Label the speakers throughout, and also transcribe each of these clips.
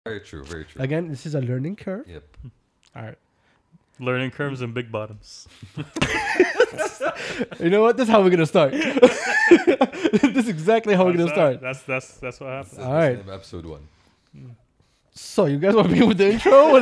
Speaker 1: Very true. Very true.
Speaker 2: Again, this is a learning curve.
Speaker 1: Yep.
Speaker 2: All right.
Speaker 3: Learning curves and big bottoms.
Speaker 2: You know what? This is how we're gonna start. This is exactly how we're gonna start.
Speaker 3: That's what happens.
Speaker 2: All right.
Speaker 1: Episode 1.
Speaker 2: So you guys want to be with the intro?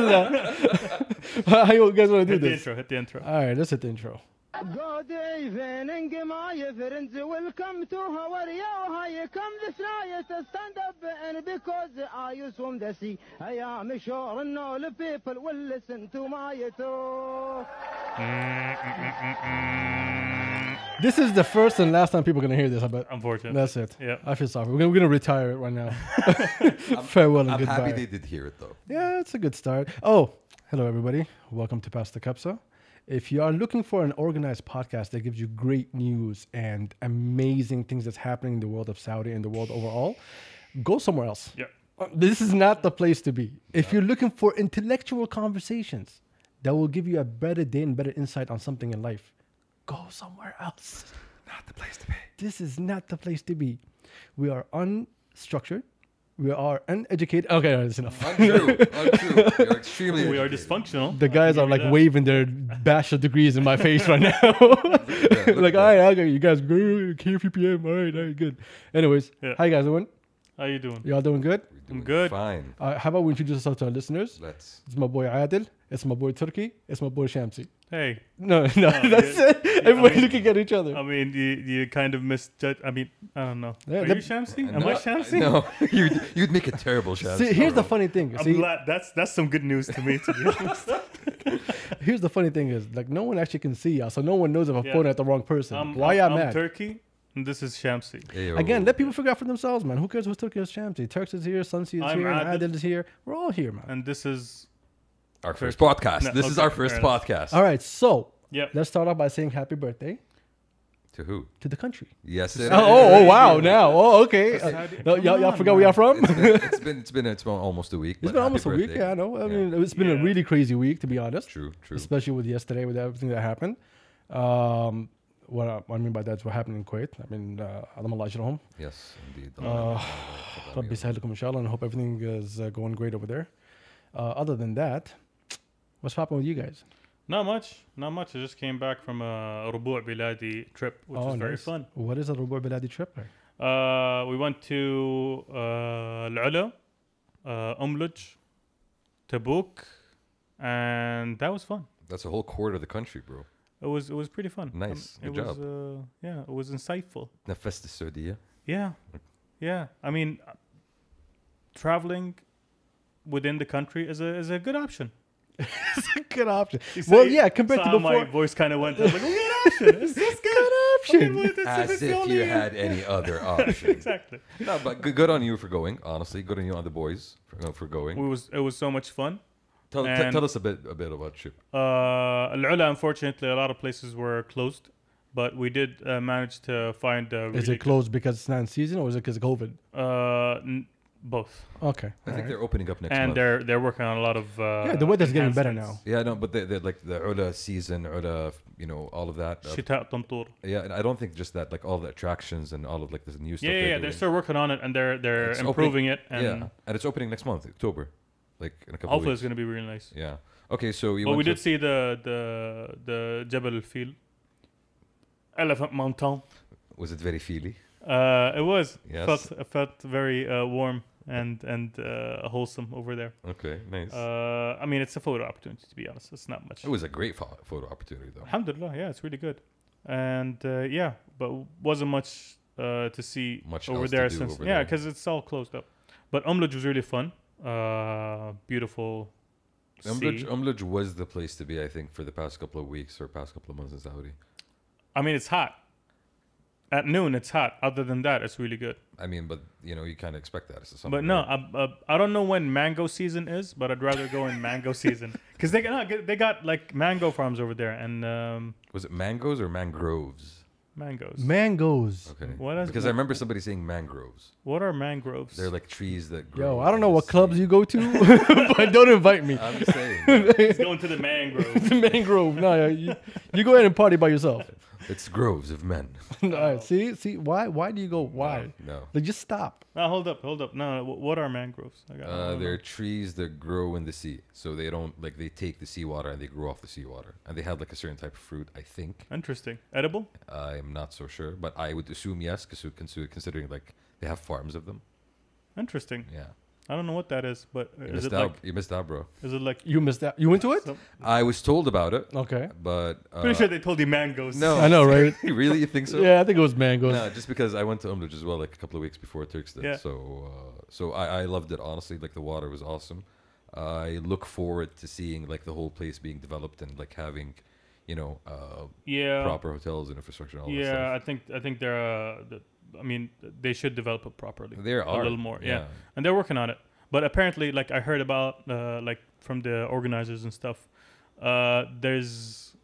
Speaker 2: Or how you guys want to do this?
Speaker 3: Hit the intro.
Speaker 2: All right, let's hit the intro.
Speaker 4: Good evening, my friends. Welcome to our you come this night to stand up and because I swim the sea. I am sure and all the people will listen to my talk.
Speaker 2: This is the first and last time people are gonna hear this. I bet.
Speaker 3: Unfortunately.
Speaker 2: That's it.
Speaker 3: Yeah.
Speaker 2: I feel sorry. We're gonna retire it right now. Farewell and
Speaker 1: I'm
Speaker 2: goodbye.
Speaker 1: happy they did hear it though.
Speaker 2: Yeah, it's a good start. Oh, hello everybody. Welcome to Past the Kabsa. If you are looking for an organized podcast that gives you great news and amazing things that's happening in the world of Saudi and the world overall, go somewhere else.
Speaker 3: Yeah.
Speaker 2: This is not the place to be. If you're looking for intellectual conversations that will give you a better day and better insight on something in life, go somewhere else.
Speaker 1: Not the place to be.
Speaker 2: This is not the place to be. We are unstructured. We are uneducated. Okay, that's enough.
Speaker 1: Untrue. You're extremely.
Speaker 3: We are
Speaker 1: educated.
Speaker 3: dysfunctional.
Speaker 2: The guys are like waving their bachelor degrees in my face right now. Like, all right, okay, you guys go, KPPM. All right, good. Anyways,
Speaker 3: Yeah.
Speaker 2: how you guys doing?
Speaker 3: How you doing?
Speaker 2: Y'all doing good?
Speaker 1: We're doing
Speaker 3: good.
Speaker 1: Fine.
Speaker 2: How about we introduce ourselves to our listeners?
Speaker 1: Let's.
Speaker 2: It's my boy Adil. It's my boy Turkey. It's my boy Shamsi.
Speaker 3: Hey.
Speaker 2: No, that's
Speaker 3: yeah.
Speaker 2: it. Everybody looking at each other.
Speaker 3: I mean, you kind of misjudge. I mean, I don't know.
Speaker 2: Yeah,
Speaker 3: Are
Speaker 2: the-
Speaker 3: you Shamsi? Am
Speaker 1: No,
Speaker 3: I Shamsi?
Speaker 1: No, you'd make a terrible chance.
Speaker 2: See, here's the funny thing.
Speaker 3: I'm
Speaker 2: See,
Speaker 3: glad. That's some good news to me, to be honest.
Speaker 2: here's the funny thing is, like, no one actually can see y'all, so no one knows if I'm
Speaker 3: Yeah.
Speaker 2: pointing at the wrong person.
Speaker 3: I'm
Speaker 2: I'm mad?
Speaker 3: Turkey, and this is Shamsi.
Speaker 1: Ayo.
Speaker 2: Again, let people figure out for themselves, man. Who cares who's Turkey or Shamsi? Turks is here, Sunsi is
Speaker 3: I'm
Speaker 2: here, and
Speaker 3: Adil.
Speaker 2: Adil is here. We're all here, man.
Speaker 3: And this is
Speaker 1: Our first podcast.
Speaker 3: No,
Speaker 1: This is
Speaker 3: okay,
Speaker 1: our first
Speaker 3: fair enough.
Speaker 1: podcast.
Speaker 2: All right, so
Speaker 3: Yep.
Speaker 2: let's start off by saying happy birthday
Speaker 1: To who?
Speaker 2: to the country.
Speaker 1: Yes, it
Speaker 2: Oh, wow, now. Oh, okay.
Speaker 3: Saudi-
Speaker 2: No, y'all
Speaker 3: Come
Speaker 2: forgot
Speaker 3: on,
Speaker 2: where y'all from?
Speaker 1: It's been almost a week.
Speaker 2: It's
Speaker 1: but
Speaker 2: been
Speaker 1: happy
Speaker 2: almost a week.
Speaker 1: birthday.
Speaker 2: Yeah, I know. I
Speaker 1: Yeah.
Speaker 2: mean, it's been a
Speaker 3: Yeah.
Speaker 2: really crazy week, to be honest.
Speaker 1: True.
Speaker 2: Especially with yesterday, with everything that happened. What I mean by that is what happened in Kuwait. I mean, Allah home.
Speaker 1: Yes, indeed.
Speaker 2: Rabbi sahilakum inshallah, and I hope everything is going great over there. Other than that, what's happening with you guys?
Speaker 3: Not much. I just came back from a Rubu' Biladi trip, which was very
Speaker 2: nice.
Speaker 3: fun.
Speaker 2: What is a Rubu' Biladi trip?
Speaker 3: We went to Al-Ula, Umluj, Tabuk, and that was fun.
Speaker 1: That's a whole quarter of the country, bro.
Speaker 3: It was pretty fun.
Speaker 1: Nice.
Speaker 3: It
Speaker 1: Good
Speaker 3: was
Speaker 1: job.
Speaker 3: it was insightful.
Speaker 1: Nafest Saudiya.
Speaker 3: Yeah. I mean, traveling within the country is a good option.
Speaker 2: It's a good option.
Speaker 3: You
Speaker 2: Well,
Speaker 3: say-
Speaker 2: yeah, compared
Speaker 3: saw
Speaker 2: to
Speaker 3: how
Speaker 2: before.
Speaker 3: my voice kind of went. I was like, good option. It's good.
Speaker 2: Good option.
Speaker 1: As if you had any other option.
Speaker 3: Exactly.
Speaker 1: No, but good on you for going. Honestly, good on you on the boys for going.
Speaker 3: It was so much fun.
Speaker 1: Tell
Speaker 3: and-
Speaker 1: us a bit about trip.
Speaker 3: Al-Ula, unfortunately, a lot of places were closed, but we did manage to find a
Speaker 2: Is it closed because it's not in season, or is it because of COVID?
Speaker 3: both.
Speaker 2: Okay.
Speaker 1: I think
Speaker 2: alright.
Speaker 1: they're opening up next
Speaker 3: And
Speaker 1: month.
Speaker 3: they're working on a lot of
Speaker 2: Yeah, the weather's getting better now.
Speaker 1: Yeah, no, but they're like the Ula season, Ula, all of that.
Speaker 3: Shita Tantur.
Speaker 1: Yeah, and I don't think just that, like all the attractions and all of like the new stuff.
Speaker 3: Yeah, they're
Speaker 1: doing.
Speaker 3: still working on it, and they're
Speaker 1: It's
Speaker 3: improving it, and
Speaker 1: Yeah, and it's opening next month, October, like in a couple of
Speaker 3: hopefully
Speaker 1: weeks.
Speaker 3: it's gonna be really nice.
Speaker 1: Yeah. Okay, so you.
Speaker 3: But we
Speaker 1: went
Speaker 3: did
Speaker 1: to-
Speaker 3: see the Jebel al-Fil, Elephant Mountain.
Speaker 1: Was it very feely?
Speaker 3: It was.
Speaker 1: Yes.
Speaker 3: Felt very warm and wholesome over there.
Speaker 1: Okay, nice.
Speaker 3: I mean, it's a photo opportunity, to be honest. It's not much.
Speaker 1: It was a great photo opportunity, though.
Speaker 3: Alhamdulillah, yeah, it's really good. And but wasn't much to see
Speaker 1: Much
Speaker 3: over
Speaker 1: else to
Speaker 3: there
Speaker 1: do
Speaker 3: since
Speaker 1: over
Speaker 3: yeah,
Speaker 1: there.
Speaker 3: because it's all closed up. But Umluj was really fun. Beautiful. sea.
Speaker 1: Umluj was the place to be, I think, for the past couple of weeks or past couple of months in Saudi.
Speaker 3: I mean, it's hot. At noon, it's hot. Other than that, it's really good.
Speaker 1: I mean, but you kind of expect that. It's a summer,
Speaker 3: But no,
Speaker 1: right?
Speaker 3: I don't know when mango season is, but I'd rather go in mango season because they got like mango farms over there and
Speaker 1: Was it mangoes or mangroves?
Speaker 3: mangoes.
Speaker 2: Mangoes.
Speaker 1: Okay.
Speaker 3: What is
Speaker 1: Because I remember somebody saying mangroves.
Speaker 3: What are mangroves?
Speaker 1: They're like trees that grow.
Speaker 2: Yo, I don't know
Speaker 1: in the
Speaker 2: what clubs
Speaker 1: sea.
Speaker 2: you go to, but don't invite me.
Speaker 1: I'm just saying.
Speaker 3: It's going to the mangroves.
Speaker 2: Mangrove. No, you go ahead and party by yourself.
Speaker 1: It's groves of men.
Speaker 2: All right, see, why do you go why?
Speaker 1: No.
Speaker 2: Like, just stop.
Speaker 3: No, hold up. No, what are mangroves? I don't
Speaker 1: They're
Speaker 3: know.
Speaker 1: trees that grow in the sea. So they don't, like, they take the seawater and they grow off the seawater. And they have, like, a certain type of fruit, I think.
Speaker 3: Interesting. Edible?
Speaker 1: I'm not so sure. But I would assume yes, considering, like, they have farms of them.
Speaker 3: Interesting.
Speaker 1: Yeah.
Speaker 3: I don't know what that is, but
Speaker 1: You
Speaker 3: is
Speaker 1: missed
Speaker 3: it
Speaker 1: out.
Speaker 3: like?
Speaker 1: You missed out, bro.
Speaker 3: Is it like?
Speaker 2: You missed that. You went to it?
Speaker 3: Some,
Speaker 1: I was told about it,
Speaker 2: Okay.
Speaker 1: but...
Speaker 3: pretty sure they told you mangoes.
Speaker 1: No.
Speaker 2: I know, right?
Speaker 1: Really? You think so?
Speaker 2: Yeah, I think it was mangoes.
Speaker 1: No, just because I went to Umluj as well, like a couple of weeks before Turks did.
Speaker 3: Yeah.
Speaker 1: So I loved it, honestly. Like, the water was awesome. I look forward to seeing, like, the whole place being developed and, like, having, you know,
Speaker 3: Yeah.
Speaker 1: proper hotels and infrastructure and all that
Speaker 3: Yeah,
Speaker 1: stuff.
Speaker 3: I think they're. I mean, they should develop it properly.
Speaker 1: There
Speaker 3: a
Speaker 1: are.
Speaker 3: little more. Yeah. And they're working on it. But apparently, like I heard about, like from the organizers and stuff, there's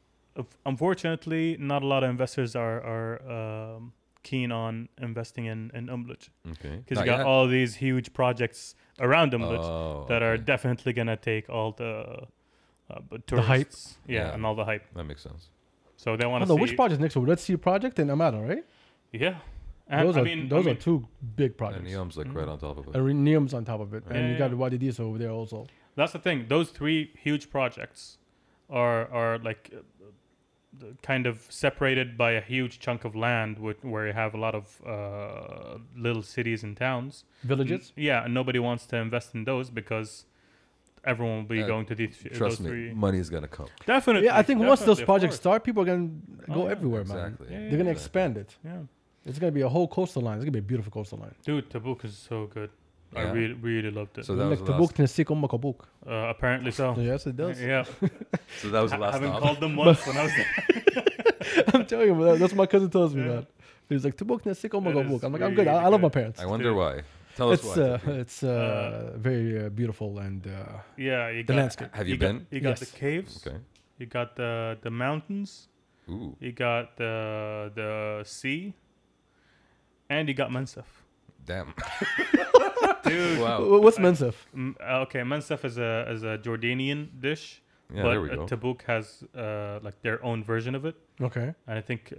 Speaker 3: unfortunately not a lot of investors are keen on investing in Umluj,
Speaker 1: Okay.
Speaker 3: because
Speaker 1: Not
Speaker 3: you got
Speaker 1: yet.
Speaker 3: all these huge projects around Umluj
Speaker 1: Oh,
Speaker 3: that are
Speaker 1: okay.
Speaker 3: definitely gonna take all the
Speaker 2: hype.
Speaker 3: tourists. Yeah,
Speaker 1: Yeah.
Speaker 3: and all the hype.
Speaker 1: That makes sense.
Speaker 3: So they
Speaker 2: I
Speaker 3: want
Speaker 2: don't
Speaker 3: to
Speaker 2: know
Speaker 3: see.
Speaker 2: which project next to Red Sea Project and Amada, right?
Speaker 3: Yeah. And
Speaker 2: Those
Speaker 3: I
Speaker 2: are
Speaker 3: mean,
Speaker 2: those
Speaker 3: I
Speaker 2: are
Speaker 3: mean,
Speaker 2: two big
Speaker 1: And
Speaker 2: projects.
Speaker 1: Neom's, like, right on top of it.
Speaker 2: And Neom's on top of it, and
Speaker 3: Yeah,
Speaker 2: you got
Speaker 3: yeah.
Speaker 2: Wadi Disa over there also.
Speaker 3: That's the thing. Those three huge projects are like kind of separated by a huge chunk of land where you have a lot of little cities and towns.
Speaker 2: Villages.
Speaker 3: Yeah, and nobody wants to invest in those because everyone will be going to these
Speaker 1: Trust
Speaker 3: those
Speaker 1: me,
Speaker 3: three.
Speaker 1: money is gonna come.
Speaker 3: Definitely.
Speaker 2: Yeah, I think once those
Speaker 3: definitely, of
Speaker 2: projects
Speaker 3: course.
Speaker 2: start, people are gonna go
Speaker 3: yeah,
Speaker 2: everywhere, man.
Speaker 1: Exactly.
Speaker 3: Yeah,
Speaker 2: They're gonna
Speaker 3: yeah.
Speaker 2: expand it.
Speaker 3: Yeah,
Speaker 2: It's gonna be a whole coastal line. It's gonna be a beautiful coastal line.
Speaker 3: dude, Tabuk is so good. I
Speaker 1: Yeah.
Speaker 3: really loved it.
Speaker 1: So that was
Speaker 2: Like
Speaker 1: the
Speaker 2: Tabuk
Speaker 1: last.
Speaker 2: Tennessee Kabuk.
Speaker 3: Apparently so.
Speaker 2: Yes, it does.
Speaker 3: Yeah,
Speaker 1: So that was the
Speaker 3: I
Speaker 1: last
Speaker 3: haven't
Speaker 1: stop.
Speaker 3: called them once when I was there.
Speaker 2: I'm telling you, man, that's what my cousin tells me,
Speaker 3: Yeah.
Speaker 2: man. He's like Tabuk Tennessee
Speaker 3: That
Speaker 2: Kabuk.
Speaker 3: is
Speaker 2: I'm like, I'm good. I
Speaker 3: really
Speaker 2: love my
Speaker 3: good.
Speaker 2: parents.
Speaker 1: I wonder
Speaker 3: Dude.
Speaker 1: why. Tell us why.
Speaker 2: It's very beautiful and
Speaker 3: Yeah, you
Speaker 2: the
Speaker 3: got,
Speaker 2: landscape.
Speaker 1: Have you
Speaker 3: got-
Speaker 1: been?
Speaker 3: You got
Speaker 2: Yes.
Speaker 3: the caves.
Speaker 1: Okay.
Speaker 3: You got the mountains.
Speaker 1: Ooh.
Speaker 3: You got the sea. And you got Mansaf.
Speaker 1: Damn.
Speaker 3: Dude.
Speaker 1: Wow.
Speaker 2: What's Mensef?
Speaker 3: Okay, Mansaf is a Jordanian dish.
Speaker 1: Yeah,
Speaker 3: but
Speaker 1: there we go.
Speaker 3: Tabuk has like their own version of it.
Speaker 2: Okay.
Speaker 3: And I think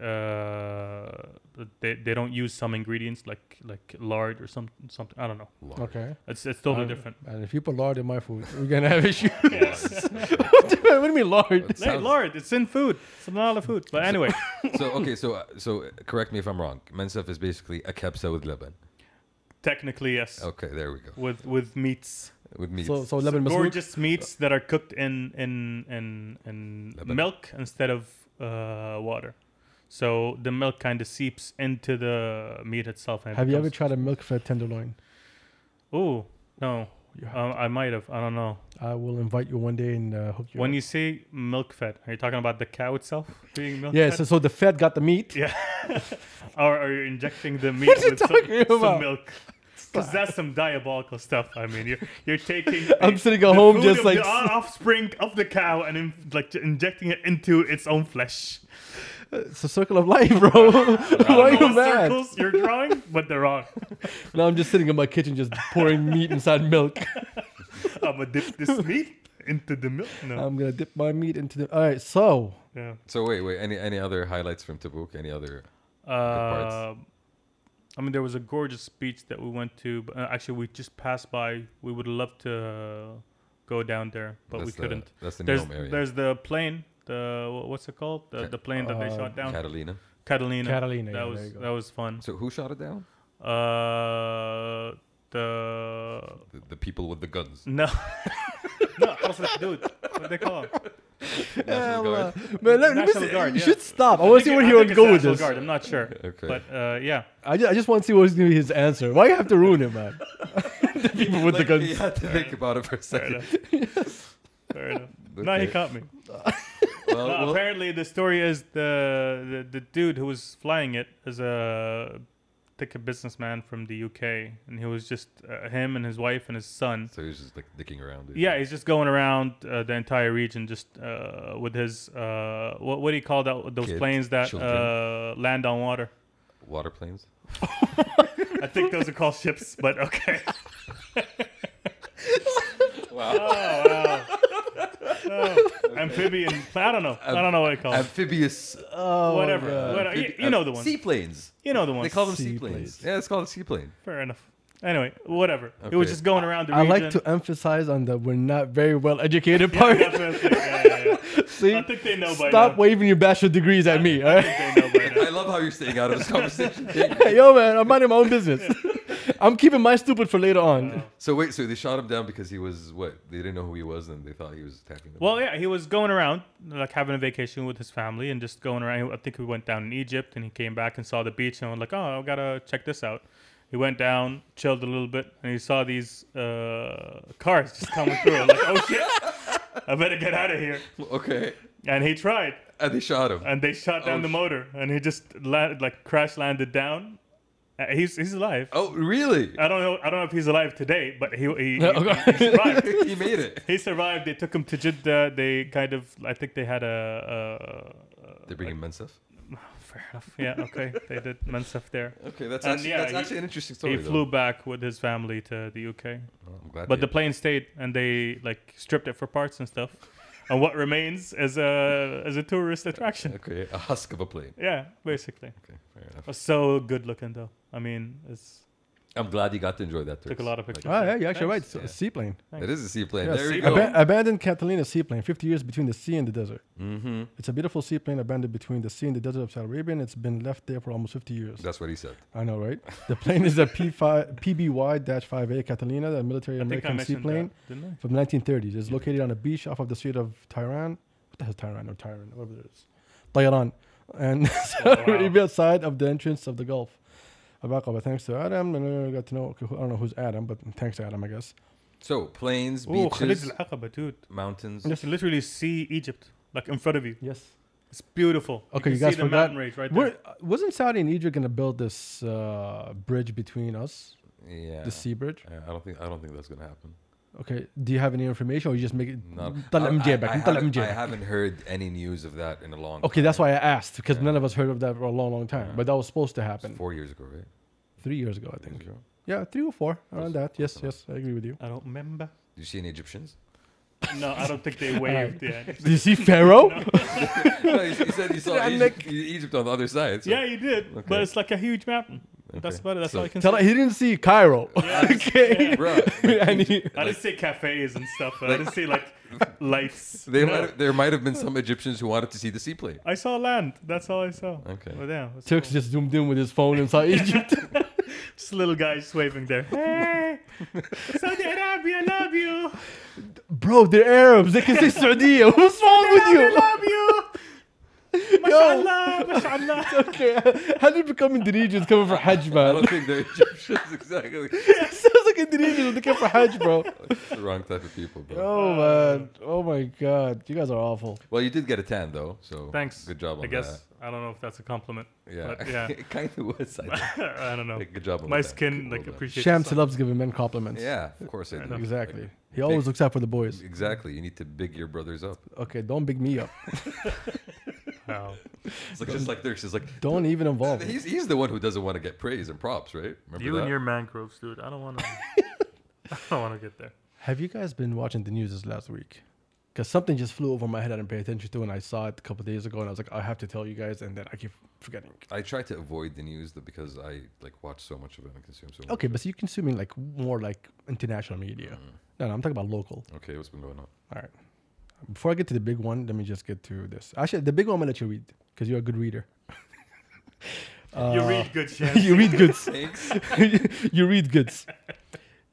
Speaker 3: they don't use some ingredients like lard or something. I don't know.
Speaker 1: Lord.
Speaker 2: Okay.
Speaker 3: It's totally
Speaker 2: Uh,
Speaker 3: different.
Speaker 2: And if you put lard in my food, we're gonna have issues.
Speaker 3: Yes.
Speaker 2: What do you mean lard?
Speaker 1: It
Speaker 3: Hey,
Speaker 1: sounds-
Speaker 3: lard, it's in food. It's in a lot of food. But anyway,
Speaker 1: So okay, so correct me if I'm wrong. Mensef is basically a kabsa with leban.
Speaker 3: technically yes.
Speaker 1: Okay, there we go.
Speaker 3: With meats.
Speaker 1: With meat.
Speaker 2: So Lebanon Masood.
Speaker 3: Gorgeous meats that are cooked in
Speaker 1: Lebanon.
Speaker 3: milk instead of water. So the milk kind of seeps into the meat itself. And it
Speaker 2: Have you ever
Speaker 3: becomes-
Speaker 2: tried a milk-fed tenderloin?
Speaker 3: Oh, no.
Speaker 2: You have
Speaker 3: I might have. I don't know.
Speaker 2: I will invite you one day and hook you.
Speaker 3: When
Speaker 2: up.
Speaker 3: you say milk fed, are you talking about the cow itself being milk
Speaker 2: Yeah,
Speaker 3: fed?
Speaker 2: so the fed got the meat.
Speaker 3: Yeah. Or are you injecting the meat
Speaker 2: What are you
Speaker 3: with
Speaker 2: talking
Speaker 3: some
Speaker 2: about?
Speaker 3: milk? Because that's some diabolical stuff. I mean, you're taking.
Speaker 2: I'm sitting at
Speaker 3: the
Speaker 2: home
Speaker 3: food
Speaker 2: just
Speaker 3: of
Speaker 2: like
Speaker 3: the offspring of the cow and like injecting it into its own flesh.
Speaker 2: it's a circle of life, bro. Why are you
Speaker 3: Those
Speaker 2: mad?
Speaker 3: circles you're drawing, but they're wrong.
Speaker 2: Now I'm just sitting in my kitchen, just pouring meat inside milk.
Speaker 3: I'm gonna dip this meat into the milk. No.
Speaker 2: I'm gonna dip my meat into the. All right, so
Speaker 3: Yeah.
Speaker 1: So wait. Any other highlights from Tabuk? Any other?
Speaker 3: Uh, I mean, there was a gorgeous beach that we went to, but actually we just passed by. We would love to go down there, but we
Speaker 1: That's the-
Speaker 3: couldn't.
Speaker 1: That's the
Speaker 3: There's
Speaker 1: Neom area.
Speaker 3: there's the plane. What's it called? The plane that they shot down.
Speaker 1: Catalina.
Speaker 3: Catalina.
Speaker 2: Catalina,
Speaker 3: That
Speaker 2: yeah,
Speaker 3: was
Speaker 2: there you go.
Speaker 3: that was fun.
Speaker 1: So who shot it down?
Speaker 3: The
Speaker 1: The people with the guns.
Speaker 3: no, no, I was like, dude, what they call it?
Speaker 1: National Guard.
Speaker 2: man, let me
Speaker 3: National
Speaker 2: see.
Speaker 3: Guard,
Speaker 2: You
Speaker 3: yeah.
Speaker 2: should stop. I want to see where he would go with this.
Speaker 3: Guard. I'm not sure,
Speaker 1: Okay.
Speaker 3: but yeah.
Speaker 2: I just want to see what's gonna be his answer. Why you have to ruin it, man? The people with the
Speaker 1: Like,
Speaker 2: guns.
Speaker 1: You had to think about it for a
Speaker 3: Fair
Speaker 1: second.
Speaker 3: enough. Fair enough. No, he
Speaker 1: Okay.
Speaker 3: caught me.
Speaker 1: Well,
Speaker 3: No,
Speaker 1: well,
Speaker 3: apparently, the story is the dude who was flying it is a businessman from the UK, and he was just him and his wife and his son.
Speaker 1: so he was just like dicking around. Dude.
Speaker 3: Yeah, he's just going around the entire region, just with his what do you call that? Those
Speaker 1: Kids,
Speaker 3: planes that
Speaker 1: children.
Speaker 3: land on water.
Speaker 1: Water planes.
Speaker 3: I think those are called ships, but okay.
Speaker 1: Wow.
Speaker 3: Oh, wow. Oh. Amphibian. I don't know. I don't know what they call it.
Speaker 1: Amphibious.
Speaker 2: Oh,
Speaker 3: Whatever.
Speaker 2: God.
Speaker 3: Whatever. You know the one.
Speaker 1: Seaplanes.
Speaker 3: You know the one.
Speaker 1: They call them
Speaker 2: Seaplanes.
Speaker 1: seaplanes. Yeah, it's called a seaplane.
Speaker 3: Fair enough. Anyway, whatever. It was
Speaker 1: Okay.
Speaker 3: just going around the
Speaker 2: I
Speaker 3: region.
Speaker 2: like to emphasize on the we're not very well educated
Speaker 3: Yeah,
Speaker 2: part.
Speaker 3: definitely. Yeah.
Speaker 2: See,
Speaker 3: I think they know by
Speaker 2: stop
Speaker 3: now.
Speaker 2: waving your bachelor degrees at me. All
Speaker 3: I
Speaker 2: right?
Speaker 3: think they know by now.
Speaker 1: I love how you're staying out of this conversation.
Speaker 2: Hey, yo, man, I'm minding my own business. I'm keeping my stupid for later on.
Speaker 1: So wait, so they shot him down because he was what? They didn't know who he was, and they thought he was attacking them.
Speaker 3: Well, yeah, he was going around, like having a vacation with his family and just going around. I think he went down in Egypt and he came back and saw the beach and was like, oh, I gotta check this out. He went down, chilled a little bit, and he saw these cars just coming through. I'm like, oh shit, I better get out of here.
Speaker 1: Okay,
Speaker 3: And he tried,
Speaker 1: and they shot him.
Speaker 3: and they shot down the motor, and he just landed, like crash landed down. He's alive.
Speaker 1: Oh, really?
Speaker 3: I don't know if he's alive today, but he
Speaker 2: Okay.
Speaker 3: survived.
Speaker 1: He made it.
Speaker 3: He survived. They took him to Jeddah. They kind of, I think they had
Speaker 1: They bring him Mensef.
Speaker 3: fair enough. Yeah, okay. They did Mansaf there.
Speaker 1: Okay, that's
Speaker 3: And
Speaker 1: actually
Speaker 3: yeah,
Speaker 1: that's
Speaker 3: he-
Speaker 1: actually an interesting story.
Speaker 3: He
Speaker 1: though.
Speaker 3: flew back with his family to the UK,
Speaker 1: Oh, I'm glad.
Speaker 3: but
Speaker 1: they-
Speaker 3: the plane stayed, and they like stripped it for parts and stuff. And what remains is a tourist attraction.
Speaker 1: Okay, a husk of a plane.
Speaker 3: Yeah, basically.
Speaker 1: Okay, fair enough.
Speaker 3: It's so good looking though. I mean, it's
Speaker 1: I'm glad you got to enjoy that.
Speaker 3: took a lot of pictures.
Speaker 2: Oh, yeah, you're actually right.
Speaker 3: Thanks.
Speaker 2: It's a seaplane.
Speaker 1: It is a seaplane.
Speaker 2: Yeah,
Speaker 1: There you
Speaker 3: seaplane.
Speaker 1: go.
Speaker 2: Abandoned Catalina Seaplane, 50 years between the sea and the desert.
Speaker 1: Mm-hmm.
Speaker 2: It's a beautiful seaplane abandoned between the sea and the desert of Saudi Arabia, and it's been left there for almost 50 years.
Speaker 1: That's what he said.
Speaker 2: I know, right? The plane is a PBY-5A Catalina, a military
Speaker 3: I think I
Speaker 2: American
Speaker 3: mentioned
Speaker 2: seaplane
Speaker 3: that, didn't I?
Speaker 2: from the 1930s. It's located on a beach off of the Strait of Tehran. What the hell is Tehran or Tehran? Whatever it is. Tehran. And Saudi
Speaker 3: wow.
Speaker 2: Arabia side of the entrance of the Gulf. Abaqaba, thanks to Adam. And I got to know, okay, I don't know who's Adam, but thanks to Adam, I guess.
Speaker 1: So plains,
Speaker 3: Oh, Khalid
Speaker 1: beaches,
Speaker 3: al-Aqaba, dude.
Speaker 1: mountains.
Speaker 3: You can literally see Egypt like in front of you.
Speaker 2: Yes.
Speaker 3: It's beautiful.
Speaker 2: Okay,
Speaker 3: you
Speaker 2: you
Speaker 3: can
Speaker 2: guys
Speaker 3: see the
Speaker 2: forgot.
Speaker 3: mountain range right there.
Speaker 2: Wasn't Saudi and Egypt going to build this bridge between us?
Speaker 1: Yeah.
Speaker 2: The sea bridge?
Speaker 1: Yeah, I don't think that's gonna happen.
Speaker 2: Okay. Do you have any information or you just make it?
Speaker 1: Not,
Speaker 2: طلع MJ back. طلع
Speaker 1: haven't,
Speaker 2: MJ
Speaker 1: I
Speaker 2: back.
Speaker 1: haven't heard any news of that in a long
Speaker 2: Okay,
Speaker 1: time.
Speaker 2: that's why I asked because
Speaker 1: Yeah.
Speaker 2: none of us heard of that for a long, long time.
Speaker 1: Yeah.
Speaker 2: But that was supposed to
Speaker 1: It's
Speaker 2: happen
Speaker 1: 4 years ago, right?
Speaker 2: 3 years ago, I
Speaker 1: 3
Speaker 2: think.
Speaker 1: years ago.
Speaker 2: Yeah, 3 or 4 around that. Yes,
Speaker 1: close
Speaker 2: yes, I agree with you.
Speaker 3: I don't remember.
Speaker 1: Did you see any Egyptians?
Speaker 3: No, I don't think they waved. Yeah.
Speaker 2: Did you see Pharaoh?
Speaker 1: No, you said you saw
Speaker 2: Yeah,
Speaker 1: Egypt on the other side. So.
Speaker 3: Yeah, you did.
Speaker 1: Okay.
Speaker 3: But it's like a huge mountain. That's
Speaker 1: Okay.
Speaker 3: about it. That's
Speaker 1: So-
Speaker 3: all I can
Speaker 2: Tell
Speaker 3: say.
Speaker 2: her he didn't see Cairo. okay.
Speaker 1: Bro,
Speaker 2: And he-
Speaker 3: I didn't see cafes and stuff. I didn't see like lights.
Speaker 1: there might have been some Egyptians who wanted to see the seaplane.
Speaker 3: I saw land. That's all I saw.
Speaker 1: Okay.
Speaker 3: But yeah, it's
Speaker 2: Turks
Speaker 3: cool.
Speaker 2: just zoomed in with his phone and saw Egypt.
Speaker 3: Just little guys waving there. Hey, Saudi Arabia, love you.
Speaker 2: Bro, they're Arabs. They can say Saudi. What's wrong with
Speaker 3: I
Speaker 2: you?
Speaker 3: love you. Mashallah, mashallah.
Speaker 2: Okay, how did it become Indonesians coming for Hajj,
Speaker 1: I
Speaker 2: man?
Speaker 1: don't think they're Egyptians exactly.
Speaker 2: It sounds like Indonesians when they come for Hajj, bro.
Speaker 1: It's the wrong type of people, bro.
Speaker 2: Oh, man. Oh, my God. You guys are awful.
Speaker 1: Well, you did get a tan though, so
Speaker 3: Thanks.
Speaker 1: Good job on
Speaker 3: I guess I don't know if that's a compliment.
Speaker 1: that. Yeah,
Speaker 3: But yeah.
Speaker 1: it kind of was. I think.
Speaker 3: I don't know.
Speaker 1: Good job on
Speaker 3: My
Speaker 1: that.
Speaker 3: skin
Speaker 1: Well
Speaker 3: like
Speaker 1: done.
Speaker 3: appreciates.
Speaker 2: Shams
Speaker 3: the sun.
Speaker 2: loves giving men compliments.
Speaker 1: Yeah, of course I do.
Speaker 2: Exactly.
Speaker 1: Like,
Speaker 2: He always looks out for the boys.
Speaker 1: Exactly. You need to big your brothers up.
Speaker 2: Okay, don't big me up.
Speaker 3: Wow.
Speaker 1: It's like just like Dirks. It's like
Speaker 2: Don't even involve me.
Speaker 1: he's the one who doesn't want to get praise and props, right? Remember
Speaker 3: You
Speaker 1: that?
Speaker 3: and your mangroves, dude. I don't want to. I don't want to get there.
Speaker 2: Have you guys been watching the news this last week? Because something just flew over my head I didn't pay attention to, and I saw it a couple days ago, and I was like, I have to tell you guys, and then I keep forgetting.
Speaker 1: I try to avoid the news because I like watch so much of it and consume so much.
Speaker 2: Okay,
Speaker 1: of
Speaker 2: but so you're consuming like more like international media. No, I'm talking about local.
Speaker 1: it. Okay, what's been going on?
Speaker 2: All right. Before I get to the big one, let me just get to this. Actually, the big one I'm gonna let you read because you're a good reader.
Speaker 3: You read good shit.
Speaker 2: You read goods.
Speaker 1: Thanks.
Speaker 2: You read goods.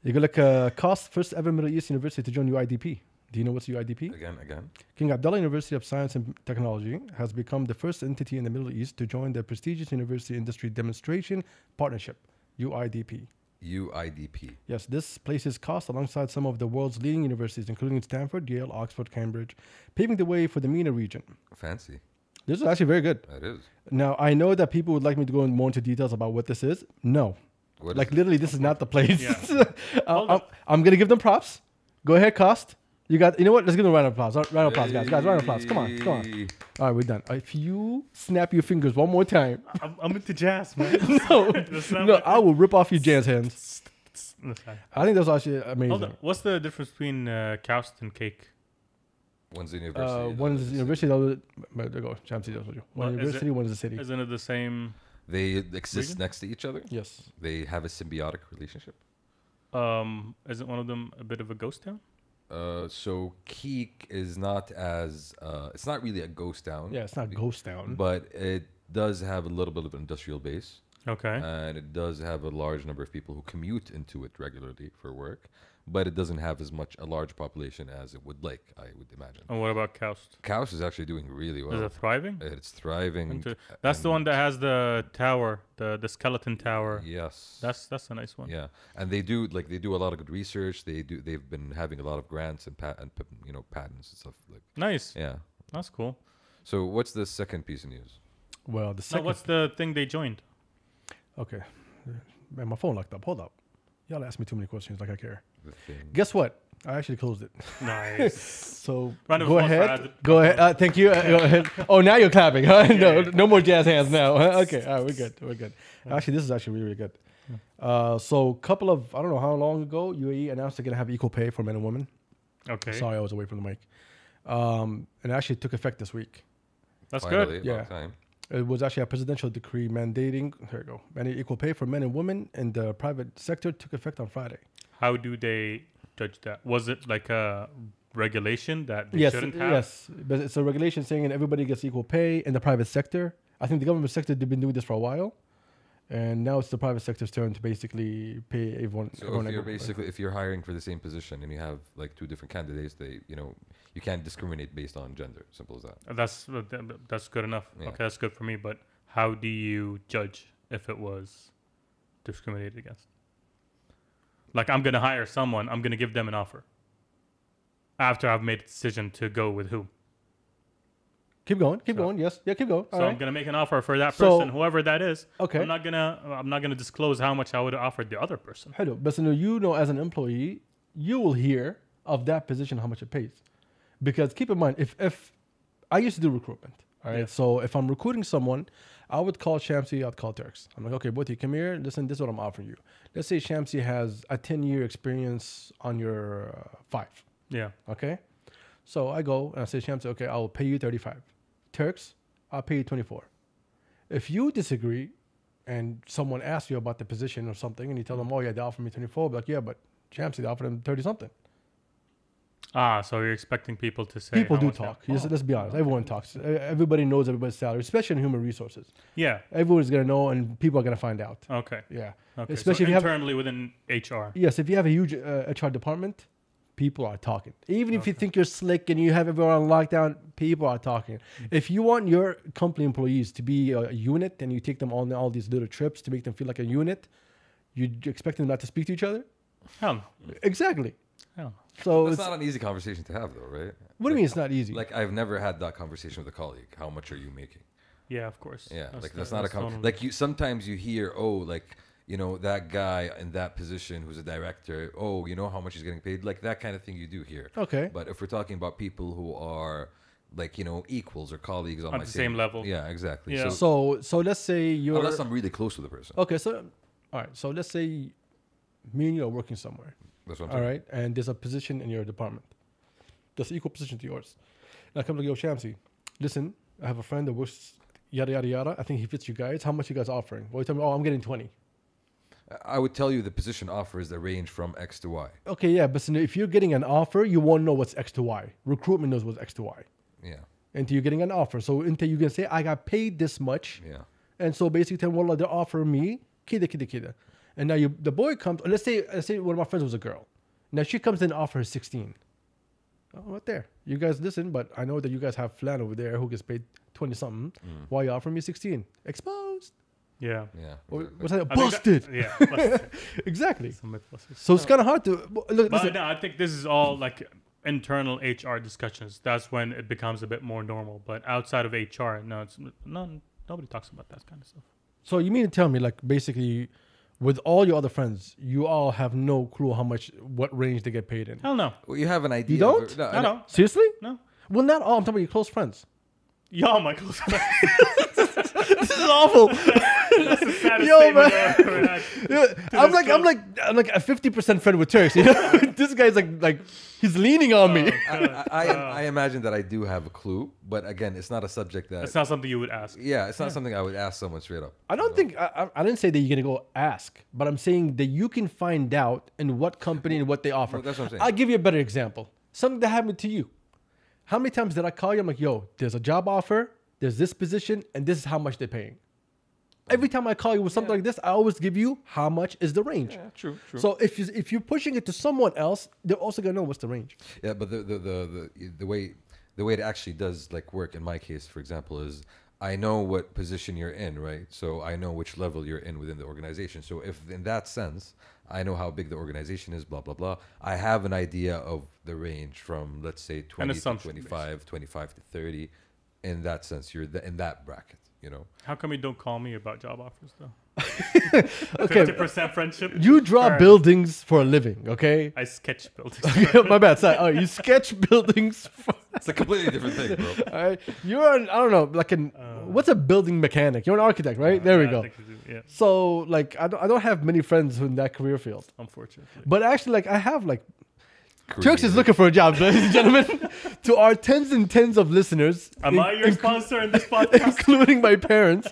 Speaker 2: You go like cost first ever Middle East university to join UIDP. Do you know what's UIDP?
Speaker 1: again.
Speaker 2: King Abdullah University of Science and Technology has become the first entity in the Middle East to join the prestigious University Industry Demonstration Partnership, UIDP.
Speaker 1: UIDP.
Speaker 2: Yes, this places cost alongside some of the world's leading universities, including Stanford, Yale, Oxford, Cambridge, paving the way for the MENA region.
Speaker 1: Fancy.
Speaker 2: This is actually very good.
Speaker 1: That is.
Speaker 2: Now, I know that people would like me to go more into details about what this is. No.
Speaker 1: What is
Speaker 2: Like,
Speaker 1: it?
Speaker 2: literally, this is not the place.
Speaker 3: Yeah.
Speaker 2: I'm going to give them props. Go ahead, cost. You got, you know what? Let's give them a round of applause. Round of applause, guys. Guys, round of applause. Come on, come on.
Speaker 1: Yay.
Speaker 2: All right, we're done. If you snap your fingers one more time,
Speaker 3: I'm into jazz, man.
Speaker 2: no,
Speaker 3: That's not
Speaker 2: no,
Speaker 3: my
Speaker 2: I will rip off your jazz hands.
Speaker 3: That's fine.
Speaker 2: I think that's actually
Speaker 3: Hold
Speaker 2: amazing.
Speaker 3: on. What's the difference between Kaust and cake?
Speaker 1: One's the university. the
Speaker 2: One's
Speaker 1: other's
Speaker 2: the
Speaker 1: the
Speaker 2: university, the other. There you go. Shamsi does with you.
Speaker 3: Well,
Speaker 2: One
Speaker 3: is
Speaker 2: university,
Speaker 3: it-
Speaker 2: one is the city.
Speaker 3: Isn't it the same?
Speaker 1: They exist
Speaker 3: Region?
Speaker 1: next to each other.
Speaker 2: Yes.
Speaker 1: They have a symbiotic relationship.
Speaker 3: Isn't one of them a bit of a ghost town?
Speaker 1: So Keek is not as it's not really a ghost town.
Speaker 2: Yeah, it's not ghost town.
Speaker 1: But it does have a little bit of an industrial base,
Speaker 3: Okay.
Speaker 1: and it does have a large number of people who commute into it regularly for work. But it doesn't have as much a large population as it would like, I would imagine.
Speaker 3: And what about Kaust?
Speaker 1: Kaus is actually doing really
Speaker 3: Is
Speaker 1: well.
Speaker 3: it thriving?
Speaker 1: It's thriving.
Speaker 3: That's the
Speaker 1: and-
Speaker 3: one that has the tower, the skeleton tower.
Speaker 1: Yes.
Speaker 3: That's a nice one.
Speaker 1: Yeah, and they do a lot of good research. They've been having a lot of grants and patents and stuff like.
Speaker 3: Nice.
Speaker 1: Yeah.
Speaker 3: That's cool.
Speaker 1: So what's the second piece of news?
Speaker 2: Well, the
Speaker 3: Now,
Speaker 2: second.
Speaker 3: what's the thing they joined?
Speaker 2: Okay. Man, my phone locked up. Hold up. Y'all ask me too many questions like I care.
Speaker 1: The thing.
Speaker 2: Guess what? I actually closed it.
Speaker 3: Nice.
Speaker 2: So
Speaker 3: Round of
Speaker 2: go
Speaker 3: applause for
Speaker 2: ahead.
Speaker 3: Ad.
Speaker 2: Go ahead. Thank you. Go ahead. Oh, now you're clapping, huh? No,
Speaker 3: yeah.
Speaker 2: no more jazz hands now. Huh? Okay. All right, we're good. We're good. Actually, this is actually really, really good. So, couple of I don't know how long ago, UAE announced they're gonna have equal pay for men and women.
Speaker 3: Okay.
Speaker 2: Sorry, I was away from the mic. And it actually took effect this week.
Speaker 3: That's
Speaker 1: Finally,
Speaker 3: good.
Speaker 2: Yeah.
Speaker 1: about time.
Speaker 2: It was actually a presidential decree mandating there you go, mandating equal pay for men and women in the private sector took effect on Friday.
Speaker 3: How do they judge that? Was it like a regulation that they
Speaker 2: Yes,
Speaker 3: shouldn't have?
Speaker 2: yes, but it's a regulation saying that everybody gets equal pay in the private sector. I think the government sector they've been doing this for a while, and now it's the private sector's turn to basically pay everyone.
Speaker 1: So
Speaker 2: everyone
Speaker 1: if you're
Speaker 2: equal.
Speaker 1: if you're hiring for the same position and you have like two different candidates, you can't discriminate based on gender. Simple as that.
Speaker 3: That's good enough.
Speaker 1: Yeah.
Speaker 3: Okay, that's good for me. But how do you judge if it was discriminated against? Like, I'm gonna hire someone. I'm gonna give them an offer after I've made a decision to go with who.
Speaker 2: Keep going, keep
Speaker 3: So-
Speaker 2: going. Yes, yeah, keep going.
Speaker 3: So
Speaker 2: All
Speaker 3: I'm
Speaker 2: right.
Speaker 3: gonna make an offer for that
Speaker 2: So-
Speaker 3: person, whoever that is.
Speaker 2: Okay.
Speaker 3: I'm not gonna disclose how much I would have offered the other person.
Speaker 2: Hello, but so you know, as an employee, you will hear of that position how much it pays, because keep in mind, if I used to do recruitment, all right.
Speaker 3: Yeah.
Speaker 2: So if I'm recruiting someone, I would call Shamsi, I'd call Turks. I'm like, okay, Boti, come here. Listen, this is what I'm offering you. Let's say Shamsi has a 10-year experience on your 5.
Speaker 3: Yeah.
Speaker 2: Okay. So I go and I say, Shamsi, okay, I'll pay you 35. Turks, I'll pay you 24. If you disagree and someone asks you about the position or something and you tell them, oh yeah, they offered me 24, I'll be like, yeah, but Shamsi, they offered him 30 something.
Speaker 3: So you're expecting people to say
Speaker 2: People
Speaker 3: how
Speaker 2: do
Speaker 3: much
Speaker 2: talk.
Speaker 3: they-
Speaker 2: Yes, let's be honest. Everyone talks. Everybody knows everybody's salary, especially in human resources.
Speaker 3: Yeah.
Speaker 2: Everyone's going to know and people are going to find out.
Speaker 3: Okay.
Speaker 2: Yeah.
Speaker 3: Okay.
Speaker 2: Especially
Speaker 3: so
Speaker 2: if you have,
Speaker 3: internally within HR.
Speaker 2: yes, if you have a huge HR department, people are talking. Even if you
Speaker 3: Okay.
Speaker 2: think you're slick and you have everyone on lockdown, people are talking. If you want your company employees to be a unit and you take them on all these little trips to make them feel like a unit, you expect them not to speak to each other?
Speaker 3: Hell no.
Speaker 2: Exactly.
Speaker 3: Hell no.
Speaker 2: So
Speaker 1: That's
Speaker 2: it's,
Speaker 1: not an easy conversation to have, though, right?
Speaker 2: what do you mean it's not easy?
Speaker 1: Like I've never had that conversation with a colleague. How much are you making?
Speaker 3: Yeah, of course.
Speaker 1: Yeah, that's not a
Speaker 3: totally-
Speaker 1: like you. Sometimes you hear, that guy in that position who's a director. Oh, you know how much he's getting paid. Like that kind of thing you do hear.
Speaker 2: okay.
Speaker 1: But if we're talking about people who are equals or colleagues on
Speaker 3: At
Speaker 1: my
Speaker 3: the same level.
Speaker 1: Yeah, exactly.
Speaker 3: Yeah.
Speaker 2: So let's say you're
Speaker 1: unless I'm really close with the person.
Speaker 2: okay. So all right. So let's say me and you are working somewhere.
Speaker 1: That's what I'm
Speaker 2: All
Speaker 1: saying.
Speaker 2: right, and there's a position in your department that's equal position to yours. And I come to yo, Shamsi, listen, I have a friend that works yada yada yada. I think he fits you guys. How much you guys offering? Well, you tell me, oh, I'm getting 20.
Speaker 1: I would tell you the position offers that range from X to Y.
Speaker 2: Okay, yeah, but so if you're getting an offer, you won't know what's X to Y. Recruitment knows what's X to Y.
Speaker 1: Yeah,
Speaker 2: Until you're getting an offer. So until you can say, I got paid this much.
Speaker 1: yeah.
Speaker 2: And so basically tell them, well, they're offering me kida. And now the boy comes, let's say one of my friends was a girl. Now she comes in and offers 16. Oh, right there. You guys listen, but I know that you guys have Flan over there who gets paid 20 something. Why you offering me 16? Exposed.
Speaker 3: Yeah.
Speaker 1: Yeah.
Speaker 2: Or,
Speaker 1: exactly.
Speaker 2: what's that?
Speaker 3: I think
Speaker 2: Busted.
Speaker 3: yeah. Busted.
Speaker 2: Exactly.
Speaker 3: Some Mythbusters.
Speaker 2: So it's kind of hard to look.
Speaker 3: But
Speaker 2: Listen,
Speaker 3: no, I think this is all like internal HR discussions. That's when it becomes a bit more normal. But outside of HR, nobody talks about that kind of stuff.
Speaker 2: so you mean to tell me, like, basically, with all your other friends, you all have no clue what range they get paid in?
Speaker 3: Hell no.
Speaker 1: Well, you have an idea.
Speaker 2: You don't?
Speaker 1: of it. No,
Speaker 3: I don't.
Speaker 2: Seriously?
Speaker 3: No.
Speaker 2: Well, not all. I'm talking about your close friends.
Speaker 3: Y'all, my close friends.
Speaker 2: This is awful.
Speaker 3: That's the saddest
Speaker 2: Yo,
Speaker 3: statement
Speaker 2: man.
Speaker 3: I've ever had.
Speaker 2: Yeah, I'm like a 50% friend with Turks. You know, this guy's like he's leaning on me.
Speaker 1: I imagine that I do have a clue, but again, it's not a subject that.
Speaker 3: It's not something you would ask.
Speaker 1: Yeah, it's not something I would ask someone straight up.
Speaker 2: I don't think I didn't say that you're gonna go ask, but I'm saying that you can find out in what company and what they offer.
Speaker 1: No, that's what I'm saying.
Speaker 2: I'll give you a better example. Something that happened to you. How many times did I call you? I'm like, yo, there's a job offer, there's this position, and this is how much they're paying. Every time I call you with something like this, I always give you how much is the range.
Speaker 1: Yeah, true.
Speaker 2: So if you're pushing it to someone else, they're also gonna know what's the range.
Speaker 1: Yeah, but the way it actually does like work in my case, for example, is I know what position you're in, right? So I know which level you're in within the organization. So if in that sense, I know how big the organization is, blah, blah, blah. I have an idea of the range from, let's say, 20 to 25, 25 to 30. In that sense, you're in that bracket, you know?
Speaker 3: How come you don't call me about job offers though?
Speaker 2: Okay.
Speaker 3: 50% friendship.
Speaker 2: You draw
Speaker 3: Fair.
Speaker 2: buildings for a living, okay?
Speaker 3: I sketch buildings.
Speaker 2: My bad. Sorry. Oh, you sketch buildings.
Speaker 1: It's a completely different thing, bro.
Speaker 2: All right. You're an, I don't know, like what's a building mechanic? You're an architect, right? There we
Speaker 3: Yeah, I
Speaker 2: go.
Speaker 3: think you do, yeah,
Speaker 2: So like I don't have many friends in that career field.
Speaker 3: unfortunately.
Speaker 2: But actually like I have like Turks is looking for a job, ladies and gentlemen. To our tens and tens of listeners,
Speaker 3: Am I your sponsor in this podcast?
Speaker 2: including my parents.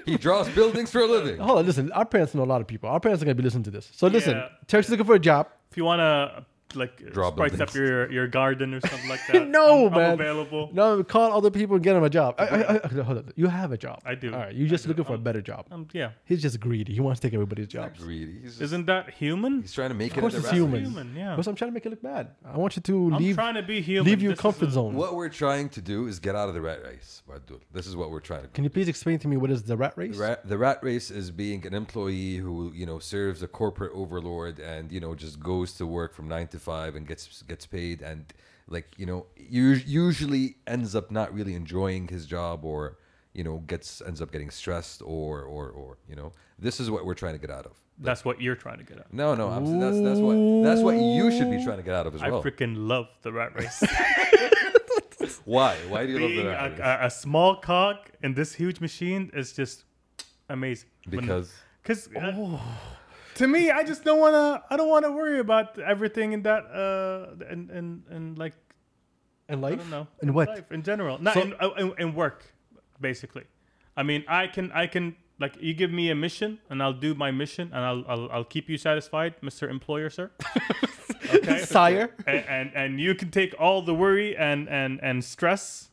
Speaker 1: He draws buildings for a living.
Speaker 2: Hold on, listen. Our parents know a lot of people. Our parents are gonna be listening to this. So listen,
Speaker 3: Yeah.
Speaker 2: Turks is looking for a job.
Speaker 3: If you want to like
Speaker 1: Draw
Speaker 3: spice up
Speaker 1: buildings.
Speaker 3: your garden or something like that,
Speaker 2: No,
Speaker 3: I'm
Speaker 2: man.
Speaker 3: available.
Speaker 2: No, call other people and get them a job. Hold on. You have a job.
Speaker 3: I do.
Speaker 2: All right. You're just
Speaker 3: I do.
Speaker 2: looking for a better job.
Speaker 3: Yeah.
Speaker 2: He's just greedy. He wants to take everybody's jobs.
Speaker 1: Greedy. He's, just,
Speaker 3: Isn't that human?
Speaker 1: he's trying to make
Speaker 2: Of
Speaker 1: it
Speaker 2: course
Speaker 1: in the
Speaker 2: it's
Speaker 1: rat
Speaker 2: human.
Speaker 1: race.
Speaker 3: Human, yeah.
Speaker 2: Because I'm trying to make it look bad. I want you to
Speaker 3: I'm
Speaker 2: leave
Speaker 3: trying to be human.
Speaker 2: leave your
Speaker 3: This is
Speaker 2: comfort
Speaker 3: a-
Speaker 2: zone.
Speaker 1: What we're trying to do is get out of the rat race, Badul. This is what we're trying to do.
Speaker 2: Can you please explain to me what is the rat race?
Speaker 1: The rat race is being an employee who, you know, serves a corporate overlord and, you know, just goes to work from 9 to 5 and gets paid and, like, you know, usually ends up not really enjoying his job or, you know, ends up getting stressed or you know, this is what we're trying to get out of.
Speaker 3: That's what you're trying to get at.
Speaker 1: No, that's what you should be trying to get out of as well.
Speaker 3: I freaking love the rat race.
Speaker 1: Why? Why do you
Speaker 3: Being
Speaker 1: love the rat race?
Speaker 3: a small cog in this huge machine is just amazing.
Speaker 1: Because
Speaker 3: To me, I just don't wanna. I don't wanna worry about everything in that. And like
Speaker 2: In
Speaker 3: I
Speaker 2: life?
Speaker 3: don't know.
Speaker 2: In what?
Speaker 3: Life in general, not
Speaker 2: So-
Speaker 3: in work, basically. I mean, I can like you give me a mission and I'll do my mission and I'll keep you satisfied, Mr. Employer, sir. Okay,
Speaker 2: Sire.
Speaker 3: and you can take all the worry and stress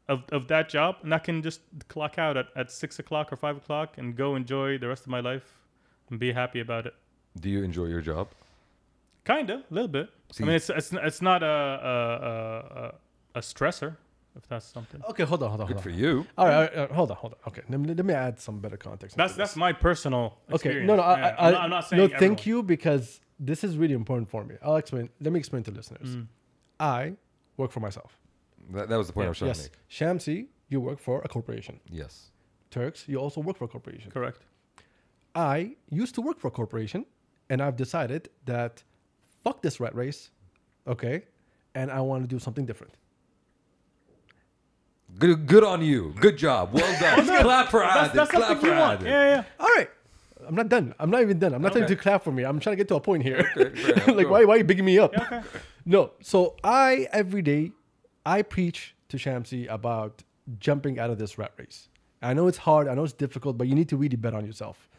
Speaker 3: of that job, and I can just clock out at 6 o'clock or 5 o'clock and go enjoy the rest of my life and be happy about it.
Speaker 1: do you enjoy your job?
Speaker 3: Kinda, a little bit.
Speaker 1: See-
Speaker 3: I mean, it's not a stressor, if that's something.
Speaker 2: Okay, hold on.
Speaker 1: Good for you.
Speaker 2: All right, hold on. Okay, let me add some better context. into
Speaker 3: That's
Speaker 2: this.
Speaker 3: my personal
Speaker 2: Okay,
Speaker 3: experience.
Speaker 2: no,
Speaker 3: Yeah, I'm not saying
Speaker 2: no.
Speaker 3: everyone.
Speaker 2: Thank you, because this is really important for me. I'll explain. Let me explain to listeners. I work for myself.
Speaker 1: That was the point I was trying to
Speaker 2: Yes,
Speaker 1: make.
Speaker 2: Shamsi, you work for a corporation.
Speaker 1: Yes.
Speaker 2: Turks, you also work for a corporation.
Speaker 3: Correct.
Speaker 2: I used to work for a corporation, and I've decided that fuck this rat race, okay, and I want to do something different.
Speaker 1: Good on you. Good job. Well done. Clap for Adil.
Speaker 3: That's
Speaker 1: Clap
Speaker 3: something
Speaker 1: for
Speaker 3: you want.
Speaker 1: Adil.
Speaker 3: Yeah.
Speaker 2: All right. I'm not done. I'm not even done. I'm not telling you to clap for me. I'm trying to get to a point here.
Speaker 1: Okay, fair enough.
Speaker 2: Like,
Speaker 1: Go.
Speaker 2: why are you bigging me up?
Speaker 3: Okay.
Speaker 2: No. So every day, I preach to Shamsi about jumping out of this rat race. I know it's hard. I know it's difficult, but you need to really bet on yourself.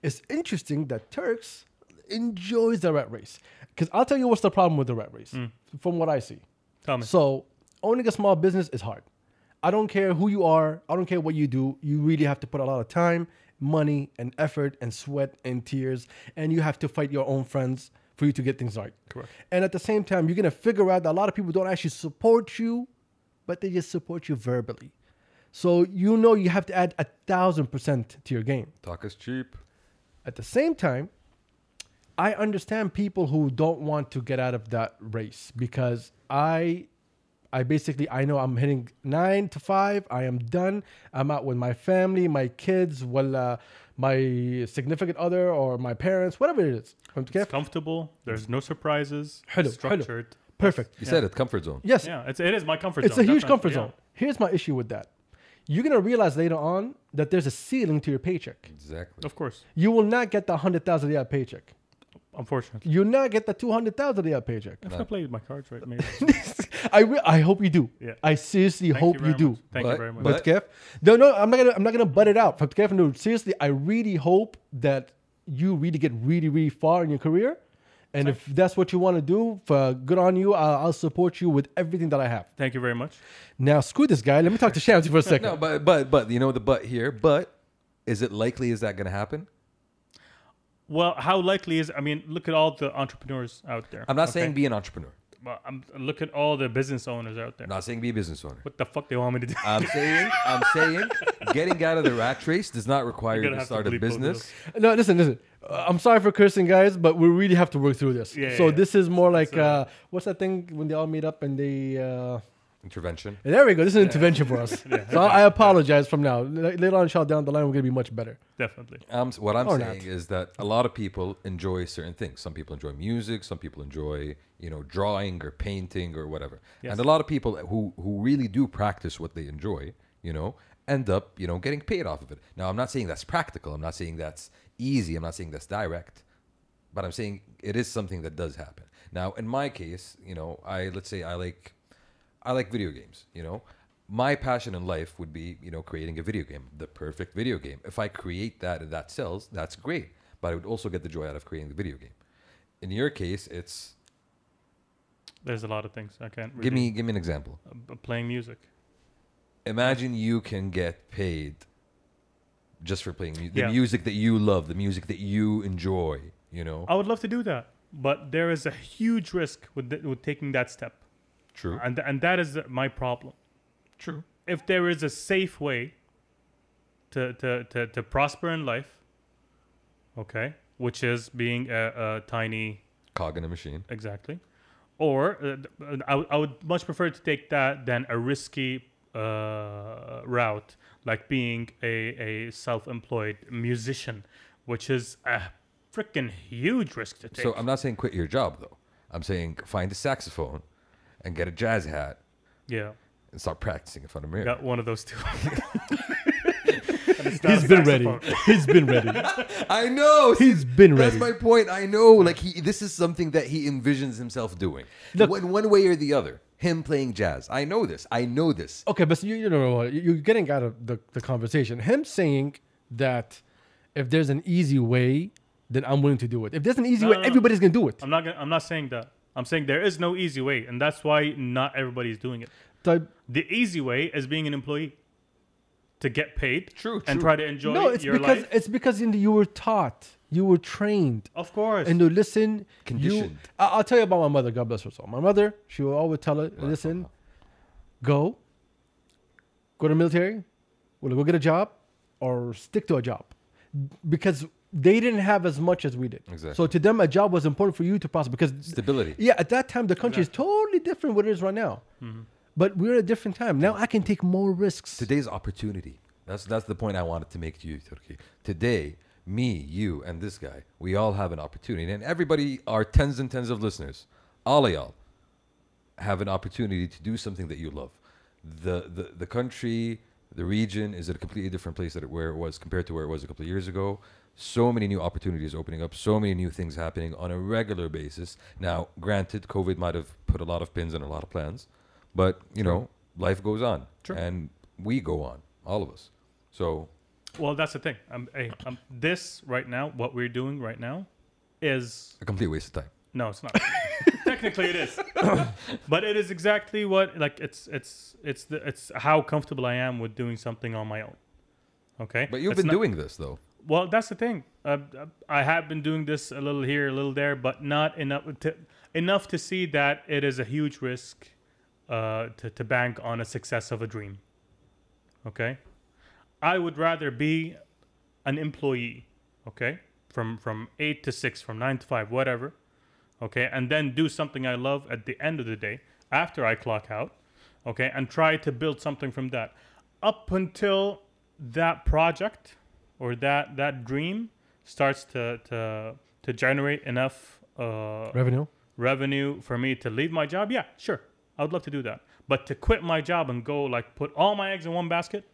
Speaker 2: It's interesting that Turks enjoys the rat race. Because I'll tell you what's the problem with the rat race, from what I see.
Speaker 3: Tell me.
Speaker 2: So owning a small business is hard. I don't care who you are. I don't care what you do. You really have to put a lot of time, money, and effort, and sweat, and tears. And you have to fight your own friends for you to get things right.
Speaker 3: Correct.
Speaker 2: And at the same time, you're going to figure out that a lot of people don't actually support you, but they just support you verbally. So you know you have to add 1,000% to your game.
Speaker 1: Talk is cheap.
Speaker 2: At the same time, I understand people who don't want to get out of that race, because I basically, I know I'm hitting 9 to 5. I am done. I'm out with my family, my kids, my significant other, or my parents, whatever it is.
Speaker 3: It's comfortable. There's no surprises.
Speaker 2: Hello,
Speaker 3: It's structured.
Speaker 2: Perfect.
Speaker 1: You said it. Comfort zone.
Speaker 2: Yes,
Speaker 3: Yeah, it is my comfort
Speaker 2: it's
Speaker 3: zone.
Speaker 2: a huge
Speaker 3: definitely,
Speaker 2: comfort
Speaker 3: yeah.
Speaker 2: zone. Here's my issue with that. you're gonna realize later on that there's a ceiling to your paycheck.
Speaker 1: Exactly.
Speaker 3: Of course.
Speaker 2: You will not get the 100,000 riyal paycheck.
Speaker 3: Unfortunately.
Speaker 2: You'll not get the 200,000 riyal paycheck.
Speaker 3: If I played my cards right, maybe.
Speaker 2: I hope you do.
Speaker 3: Yeah.
Speaker 2: I seriously hope you
Speaker 3: very
Speaker 2: do.
Speaker 3: much. Thank you very much.
Speaker 2: But Kev, no, I'm not gonna butt it out. But Kev, no, seriously, I really hope that you really get really far in your career, and if that's what you want to do, good on you. I'll support you with everything that I have.
Speaker 3: Thank you very much.
Speaker 2: Now, screw this guy. Let me talk to Shamsi for a second.
Speaker 1: No, but you know the but here. But is it likely? Is that going to happen?
Speaker 3: Well, how likely is? I mean, look at all the entrepreneurs out there.
Speaker 1: I'm not saying be an entrepreneur.
Speaker 3: But look at all the business owners out there.
Speaker 1: I'm not saying be a business owner.
Speaker 3: What the fuck they want me to do?
Speaker 1: I'm saying getting out of the rat race does not require you
Speaker 3: You're
Speaker 1: to
Speaker 3: gonna
Speaker 1: start
Speaker 3: have
Speaker 1: a
Speaker 3: to bleep those
Speaker 1: business.
Speaker 2: No, listen. I'm sorry for cursing, guys, but we really have to work through this.
Speaker 3: Yeah,
Speaker 2: so
Speaker 3: yeah.
Speaker 2: this is more like what's that thing when they all meet up and they.
Speaker 1: Intervention.
Speaker 2: There we go. This is an intervention for us.
Speaker 3: Yeah.
Speaker 2: So I apologize from now. Later on, shot down the line, we're gonna be much better.
Speaker 3: Definitely.
Speaker 1: What I'm
Speaker 2: Or
Speaker 1: saying
Speaker 2: not.
Speaker 1: is that a lot of people enjoy certain things. Some people enjoy music. Some people enjoy, drawing or painting or whatever.
Speaker 3: Yes.
Speaker 1: And a lot of people who really do practice what they enjoy, end up, getting paid off of it. Now, I'm not saying that's practical. I'm not saying that's easy. I'm not saying that's direct. But I'm saying it is something that does happen. Now, in my case, let's say I like video games, My passion in life would be, creating a video game, the perfect video game. If I create that and that sells, that's great. But I would also get the joy out of creating the video game. In your case, it's
Speaker 3: There's a lot of things I can't really...
Speaker 1: give me an example.
Speaker 3: Playing music.
Speaker 1: Imagine you can get paid just for playing the
Speaker 3: Yeah.
Speaker 1: music that you love, the music that you enjoy,
Speaker 3: I would love to do that. But there is a huge risk with taking that step.
Speaker 1: True.
Speaker 3: And that is my problem.
Speaker 1: True.
Speaker 3: If there is a safe way to prosper in life, okay, which is being a tiny...
Speaker 1: Cog in a machine.
Speaker 3: Exactly. Or I would much prefer to take that than a risky route, like being a self-employed musician, which is a freaking huge risk to take.
Speaker 1: So I'm not saying quit your job, though. I'm saying find a saxophone and get a jazz hat
Speaker 3: Yeah.
Speaker 1: and start practicing in front of a mirror.
Speaker 3: Got one of those two.
Speaker 2: He's been ready. He's been ready.
Speaker 1: I know.
Speaker 2: He's been ready.
Speaker 1: That's my point. I know. Like this is something that he envisions himself doing.
Speaker 2: Look-
Speaker 1: In one way or the other. Him playing jazz. I know this.
Speaker 2: Okay, but you know what? You're getting out of the conversation. Him saying that if there's an easy way, then I'm willing to do it. If there's an easy way,
Speaker 3: no.
Speaker 2: everybody's gonna do it.
Speaker 3: I'm not saying that. I'm saying there is no easy way, and that's why not everybody's doing it.
Speaker 2: So-
Speaker 3: The easy way is being an employee to get paid
Speaker 1: True,
Speaker 3: and
Speaker 1: true.
Speaker 3: try to enjoy your life.
Speaker 2: It's because you were taught, you were trained,
Speaker 3: Of course.
Speaker 2: and to listen.
Speaker 1: Conditioned.
Speaker 2: I'll tell you about my mother. God bless her soul. My mother, she will always tell her, listen, go to the military, go get a job, or stick to a job, because they didn't have as much as we did.
Speaker 1: Exactly.
Speaker 2: So to them, a job was important for you to prosper because
Speaker 1: Stability.
Speaker 2: Yeah, at that time, the country is totally different what it is right now.
Speaker 3: Mm-hmm.
Speaker 2: But we're at a different time. Now I can take more risks.
Speaker 1: Today's opportunity. That's the point I wanted to make to you, Turki. Today, me, you, and this guy, we all have an opportunity. And everybody, our tens and tens of listeners, all of y'all, have an opportunity to do something that you love. The country, the region is at a completely different place where it was compared to where it was a couple of years ago. So many new opportunities opening up, so many new things happening on a regular basis. Now, granted, COVID might have put a lot of pins in a lot of plans, but, life goes on.
Speaker 3: True.
Speaker 1: And we go on, all of us. So,
Speaker 3: Well, that's the thing. This right now, what we're doing right now, is
Speaker 1: a complete waste of time.
Speaker 3: no, it's not. Technically, it is, but it is exactly what it's how comfortable I am with doing something on my own. Okay,
Speaker 1: But you've
Speaker 3: It's
Speaker 1: been
Speaker 3: not-
Speaker 1: doing this, though.
Speaker 3: Well, that's the thing. I have been doing this a little here, a little there, but not enough to see that it is a huge risk to bank on a success of a dream. Okay, I would rather be an employee. Okay, from 8 to 6, from 9 to 5, whatever. Okay, and then do something I love at the end of the day after I clock out. Okay, and try to build something from that up until that project or that dream starts to generate enough revenue for me to leave my job. Yeah, sure, I would love to do that. But to quit my job and go put all my eggs in one basket,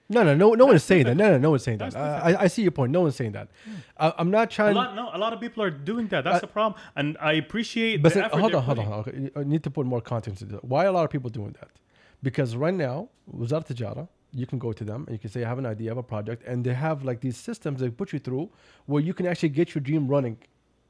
Speaker 2: No one is saying that. No one's saying that.
Speaker 3: That's
Speaker 2: I see your point. No one's saying that. I'm not
Speaker 3: A
Speaker 2: trying.
Speaker 3: lot of people are doing that. That's the problem, and I appreciate
Speaker 2: But
Speaker 3: the effort.
Speaker 2: hold
Speaker 3: they're
Speaker 2: on.
Speaker 3: putting.
Speaker 2: Okay. I need to put more context into that. Why are a lot of people doing that? Because right now, Wizard Tijara, you can go to them and you can say, I have an idea, I have a project, and they have like these systems they put you through where you can actually get your dream running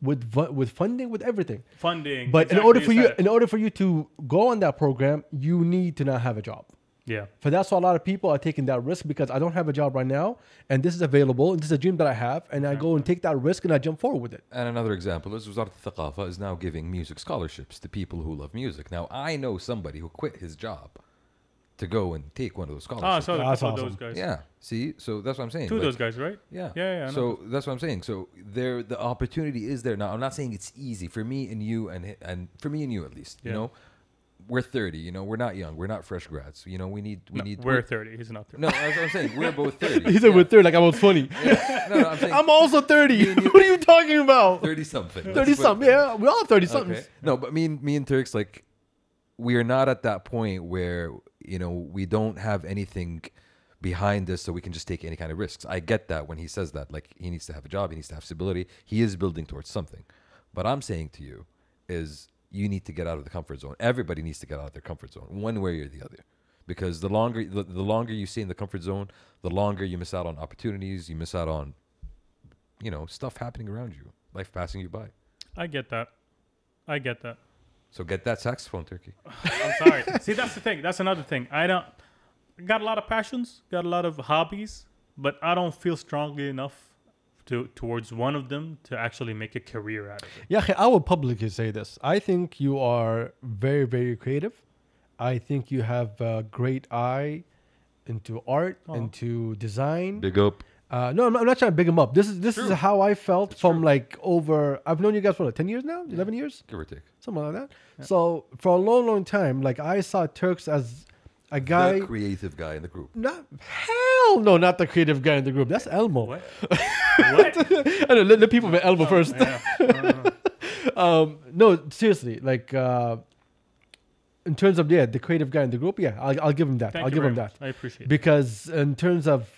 Speaker 2: with funding, with everything.
Speaker 3: Funding.
Speaker 2: But
Speaker 3: exactly,
Speaker 2: in order for you to go on that program, you need to not have a job.
Speaker 3: yeah.
Speaker 2: For that's why a lot of people are taking that risk, because I don't have a job right now, and this is available, and this is a dream that I have, and I go and take that risk and I jump forward with it.
Speaker 1: And another example is Wizard Thaqafa is now giving music scholarships to people who love music. Now, I know somebody who quit his job to go and take one of those
Speaker 3: Oh, I
Speaker 1: scholarships.
Speaker 3: saw a
Speaker 2: That's
Speaker 3: couple of
Speaker 2: awesome.
Speaker 3: those guys.
Speaker 1: Yeah, see? So that's what I'm saying.
Speaker 3: Two of
Speaker 1: Like,
Speaker 3: those guys, right?
Speaker 1: Yeah.
Speaker 3: Yeah, I know.
Speaker 1: So that's what I'm saying. So the opportunity is there now. I'm not saying it's easy for me and you and for me and you at least. You
Speaker 3: Yeah.
Speaker 1: know, we're 30. You know, we're not young. We're not fresh grads. You know, we need.
Speaker 3: We're 30. He's not 30.
Speaker 1: No, that's what I'm saying. We're both 30.
Speaker 2: He said we're 30, like I was funny.
Speaker 1: Yeah. No, I'm saying
Speaker 2: I'm also 30. What are you talking about?
Speaker 1: 30 something.
Speaker 2: 30 something. Yeah, we all have 30 something.
Speaker 1: Okay. No, but me and Turks, like, we are not at that point where, you know, we don't have anything behind us so we can just take any kind of risks. I get that when he says that. Like, he needs to have a job, he needs to have stability. He is building towards something. But I'm saying to you is you need to get out of the comfort zone. Everybody needs to get out of their comfort zone, one way or the other. Because the longer you stay in the comfort zone, the longer you miss out on opportunities, you miss out on, you know, stuff happening around you, life passing you by.
Speaker 3: I get that.
Speaker 1: So get that saxophone, Turkey.
Speaker 3: I'm sorry. See, that's the thing. That's another thing. I got a lot of passions, got a lot of hobbies, but I don't feel strongly enough towards one of them to actually make a career out of it.
Speaker 2: Yeah, I would publicly say this. I think you are very, very creative. I think you have a great eye into art, into design.
Speaker 1: Big up.
Speaker 2: No, I'm not trying to big him up. This is how I felt from like over. I've known you guys for like 10 years now, 11 years,
Speaker 1: Give or take.
Speaker 2: something like that. Yeah. So for a long, long time, like I saw Turks as a guy.
Speaker 1: The creative guy in the group.
Speaker 2: Hell no, not the creative guy in the group. That's Elmo.
Speaker 3: What? What?
Speaker 2: I know, let people with Elmo first.
Speaker 3: Yeah.
Speaker 2: No, seriously, like in terms of the creative guy in the group, I'll give him that.
Speaker 3: Thank
Speaker 2: I'll
Speaker 3: you
Speaker 2: give
Speaker 3: very
Speaker 2: him
Speaker 3: much.
Speaker 2: that
Speaker 3: I appreciate it.
Speaker 2: because in terms of,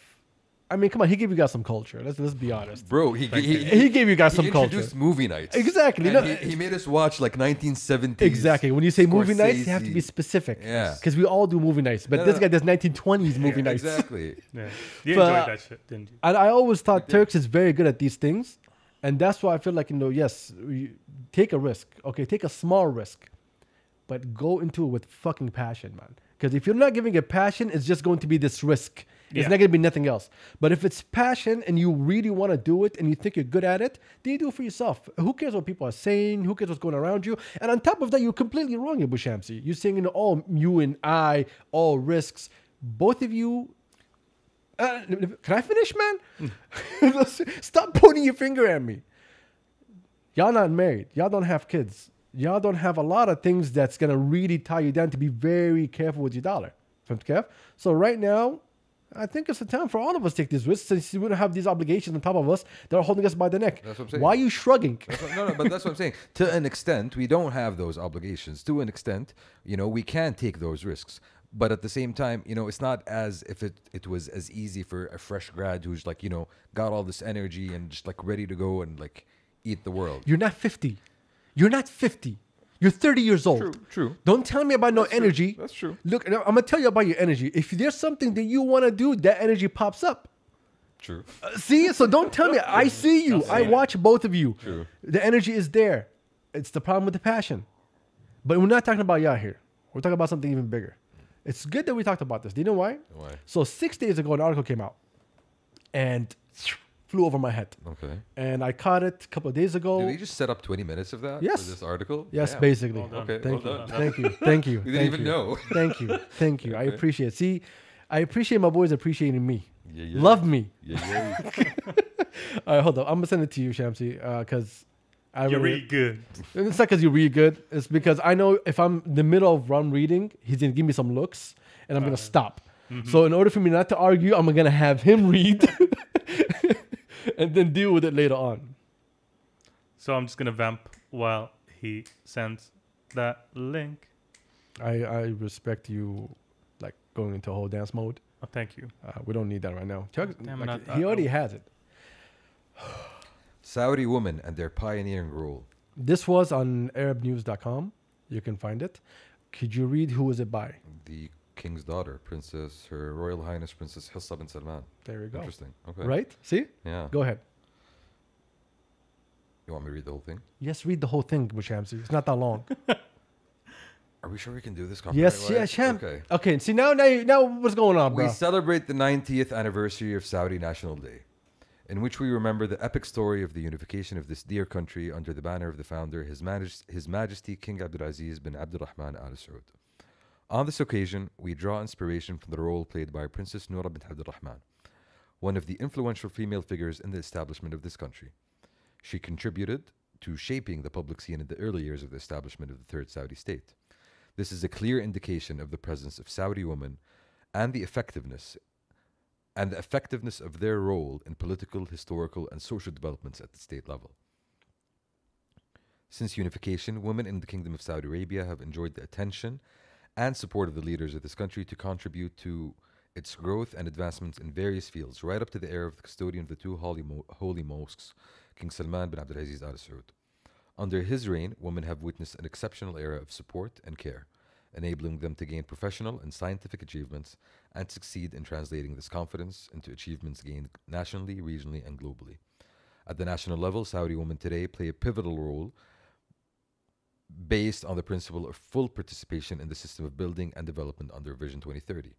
Speaker 2: I mean, come on, he gave you guys some culture. Let's be honest.
Speaker 1: Bro, he
Speaker 2: He gave you guys some culture.
Speaker 1: introduced movie nights.
Speaker 2: Exactly.
Speaker 1: And
Speaker 2: No,
Speaker 1: he made us watch like 1970s.
Speaker 2: exactly. When you say movie nights, you have to be
Speaker 1: Scorsese.
Speaker 2: specific.
Speaker 1: Yeah.
Speaker 2: Because we all do movie nights, but
Speaker 1: No,
Speaker 2: this
Speaker 1: no.
Speaker 2: guy does 1920s movie nights.
Speaker 1: Exactly.
Speaker 3: Yeah. You
Speaker 2: But-
Speaker 3: enjoyed that shit, didn't you?
Speaker 2: And I always thought Turks is very good at these things. And that's why I feel like, yes, take a risk. Okay, take a small risk. But go into it with fucking passion, man. Because if you're not giving it passion, it's just going to be this risk. It's
Speaker 3: Yeah.
Speaker 2: not going to be nothing else. But if it's passion and you really want to do it and you think you're good at it, then you do it for yourself. Who cares what people are saying? Who cares what's going around you? And on top of that, you're completely wrong, Abu Shamsi. You're saying, all you and I, all risks. Both of you. Can I finish, man? Stop pointing your finger at me. Y'all not married. Y'all don't have kids. Y'all don't have a lot of things that's going to really tie you down to be very careful with your dollar. So right now, I think it's the time for all of us to take these risks since we don't have these obligations on top of us that are holding us by the neck.
Speaker 1: That's what I'm saying.
Speaker 2: Why are you shrugging?
Speaker 1: No, but that's what I'm saying. To an extent, we don't have those obligations. To an extent, we can take those risks. But at the same time, it's not as if it was as easy for a fresh grad who's like, got all this energy and just like ready to go and like eat the world.
Speaker 2: You're not 50. You're not 50. You're 30 years old.
Speaker 1: True.
Speaker 2: Don't tell me about no energy.
Speaker 1: That's true.
Speaker 2: Look, I'm going to tell you about your energy. If there's something that you want to do, that energy pops up.
Speaker 1: True.
Speaker 2: See? So don't tell me. I see you. I watch both of you.
Speaker 1: True.
Speaker 2: The energy is there. It's the problem with the passion. But we're not talking about y'all here. We're talking about something even bigger. It's good that we talked about this. Do you know why?
Speaker 1: Why?
Speaker 2: So 6 days ago, an article came out and flew over my head.
Speaker 1: Okay.
Speaker 2: And I caught it a couple of days ago.
Speaker 1: Did we just set up 20 minutes of that
Speaker 2: Yes.
Speaker 1: for this article?
Speaker 2: Yes,
Speaker 1: Damn.
Speaker 2: basically.
Speaker 3: Well done.
Speaker 1: Okay,
Speaker 2: Thank
Speaker 1: well
Speaker 2: you.
Speaker 1: done.
Speaker 2: Thank you. Thank you.
Speaker 1: We didn't
Speaker 2: Thank
Speaker 1: even
Speaker 2: you.
Speaker 1: know.
Speaker 2: Thank you. Thank you. I
Speaker 1: Okay.
Speaker 2: appreciate it. See, I appreciate my boys appreciating me.
Speaker 1: Yeah.
Speaker 2: Love me.
Speaker 1: Yeah.
Speaker 2: All right, hold up. I'm going to send it to you, Shamsi, because
Speaker 3: You're really good.
Speaker 2: It's not because you're really good. It's because I know if I'm in the middle of run reading, he's going to give me some looks, and I'm going to stop.
Speaker 3: Mm-hmm.
Speaker 2: So in order for me not to argue, I'm going to have him read and then deal with it later on.
Speaker 3: So I'm just gonna vamp while he sends that link.
Speaker 2: I respect you, like, going into a whole dance mode.
Speaker 3: Oh, thank you.
Speaker 2: We don't need that right now. Chuck,
Speaker 3: Damn,
Speaker 2: like,
Speaker 3: not-
Speaker 2: he already
Speaker 3: I-
Speaker 2: has it.
Speaker 1: Saudi women and their pioneering role.
Speaker 2: This was on ArabNews.com. You can find it. Could you read who was it by?
Speaker 1: The king's daughter, Her Royal Highness Princess Hissa bin Salman.
Speaker 2: There we go.
Speaker 1: Interesting. Okay.
Speaker 2: Right? See?
Speaker 1: Yeah.
Speaker 2: Go ahead.
Speaker 1: You want me to read the whole thing?
Speaker 2: Yes, read the whole thing, Shamsi. It's not that long.
Speaker 1: Are we sure we can do this?
Speaker 2: Yes,
Speaker 1: copyright-wise?
Speaker 2: yeah, Sham.
Speaker 1: Okay.
Speaker 2: Okay, see now what's going on,
Speaker 1: We
Speaker 2: bro?
Speaker 1: celebrate the 90th anniversary of Saudi National Day, in which we remember the epic story of the unification of this dear country under the banner of the founder, His Majesty King Abdulaziz bin Abdurrahman Al Saud. On this occasion, we draw inspiration from the role played by Princess Noura bint Abdurrahman, one of the influential female figures in the establishment of this country. She contributed to shaping the public scene in the early years of the establishment of the Third Saudi State. This is a clear indication of the presence of Saudi women and the effectiveness of their role in political, historical, and social developments at the state level. Since unification, women in the Kingdom of Saudi Arabia have enjoyed the attention and support of the leaders of this country to contribute to its growth and advancements in various fields, right up to the era of the custodian of the two holy mosques, King Salman bin Abdulaziz Al Saud. Under his reign, women have witnessed an exceptional era of support and care, enabling them to gain professional and scientific achievements and succeed in translating this confidence into achievements gained nationally, regionally, and globally. At the national level, Saudi women today play a pivotal role based on the principle of full participation in the system of building and development under Vision 2030.